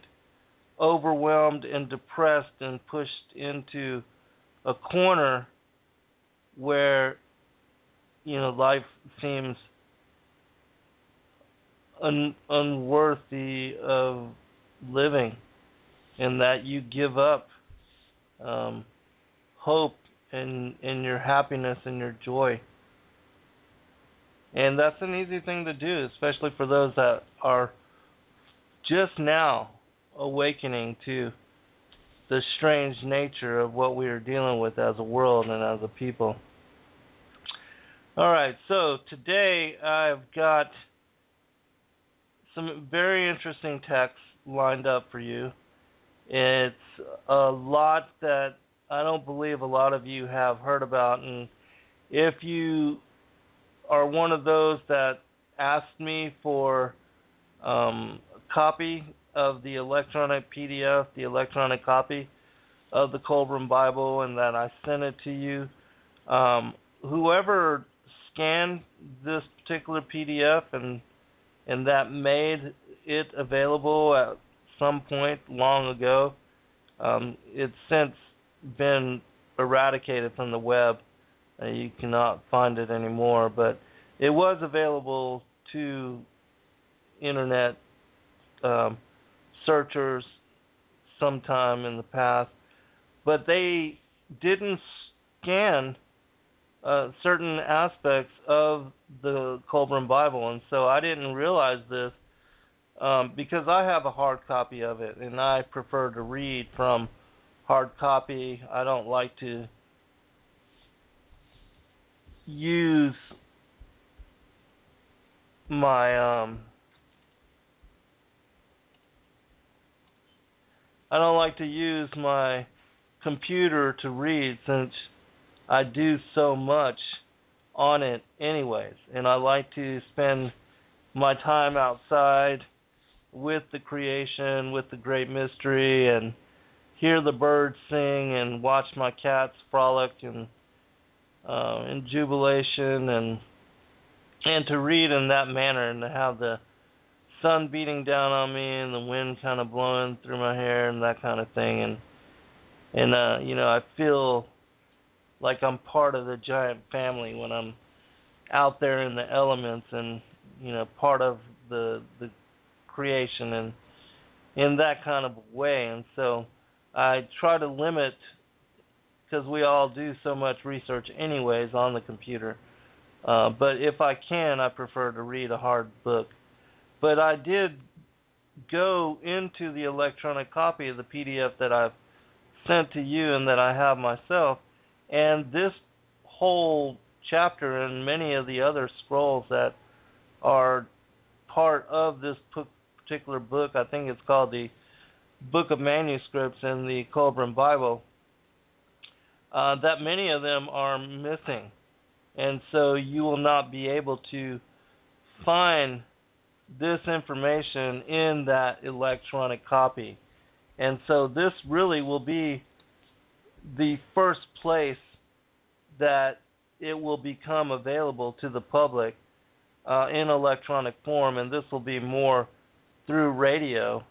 overwhelmed and depressed and pushed into a corner where life seems unworthy of living, and that you give up hope and your happiness and your joy. And that's an easy thing to do, especially for those that are just now awakening to the strange nature of what we are dealing with as a world and as a people. All right, so today I've got some very interesting texts lined up for you. It's a lot that I don't believe a lot of you have heard about, and if you are one of those that asked me for a copy of the electronic PDF, the electronic copy of the Kolbrin Bible, and that I sent it to you, whoever scanned this particular PDF and that made it available at some point long ago, it's since been eradicated from the web. You cannot find it anymore, but it was available to internet searchers sometime in the past, but they didn't scan certain aspects of the Kolbrin Bible, and so I didn't realize this because I have a hard copy of it, and I prefer to read from hard copy. I don't like to use my computer to read, since I do so much on it anyways, and I like to spend my time outside with the creation, with the great mystery, and hear the birds sing and watch my cats frolic and in jubilation, and to read in that manner, and to have the sun beating down on me and the wind kind of blowing through my hair and that kind of thing, and I feel like I'm part of the giant family when I'm out there in the elements, and part of the creation, and in that kind of way. And so I try to limit, because we all do so much research anyways on the computer, but if I can, I prefer to read a hard book. But I did go into the electronic copy of the PDF that I've sent to you and that I have myself, and this whole chapter and many of the other scrolls that are part of this particular book, I think it's called the Book of Manuscripts in the Kolbrin Bible, that many of them are missing. And so you will not be able to find this information in that electronic copy. And so this really will be the first place that it will become available to the public in electronic form, and this will be more through radio,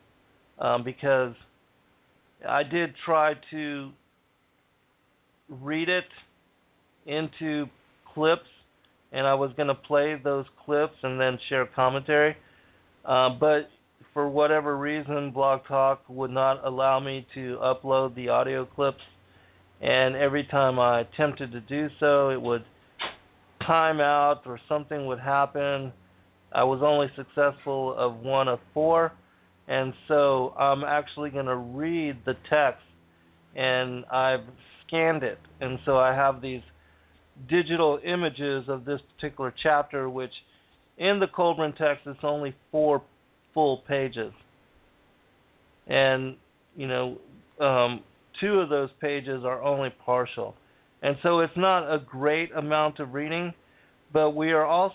because I did try to read it into clips, and I was going to play those clips and then share commentary, but for whatever reason, Blog Talk would not allow me to upload the audio clips, and every time I attempted to do so, it would time out or something would happen. I was only successful of 1 of 4, and so I'm actually going to read the text, and I've scanned it, and so I have these digital images of this particular chapter, which in the Kolbrin text it's only 4 full pages, and 2 of those pages are only partial, and so it's not a great amount of reading, but we are also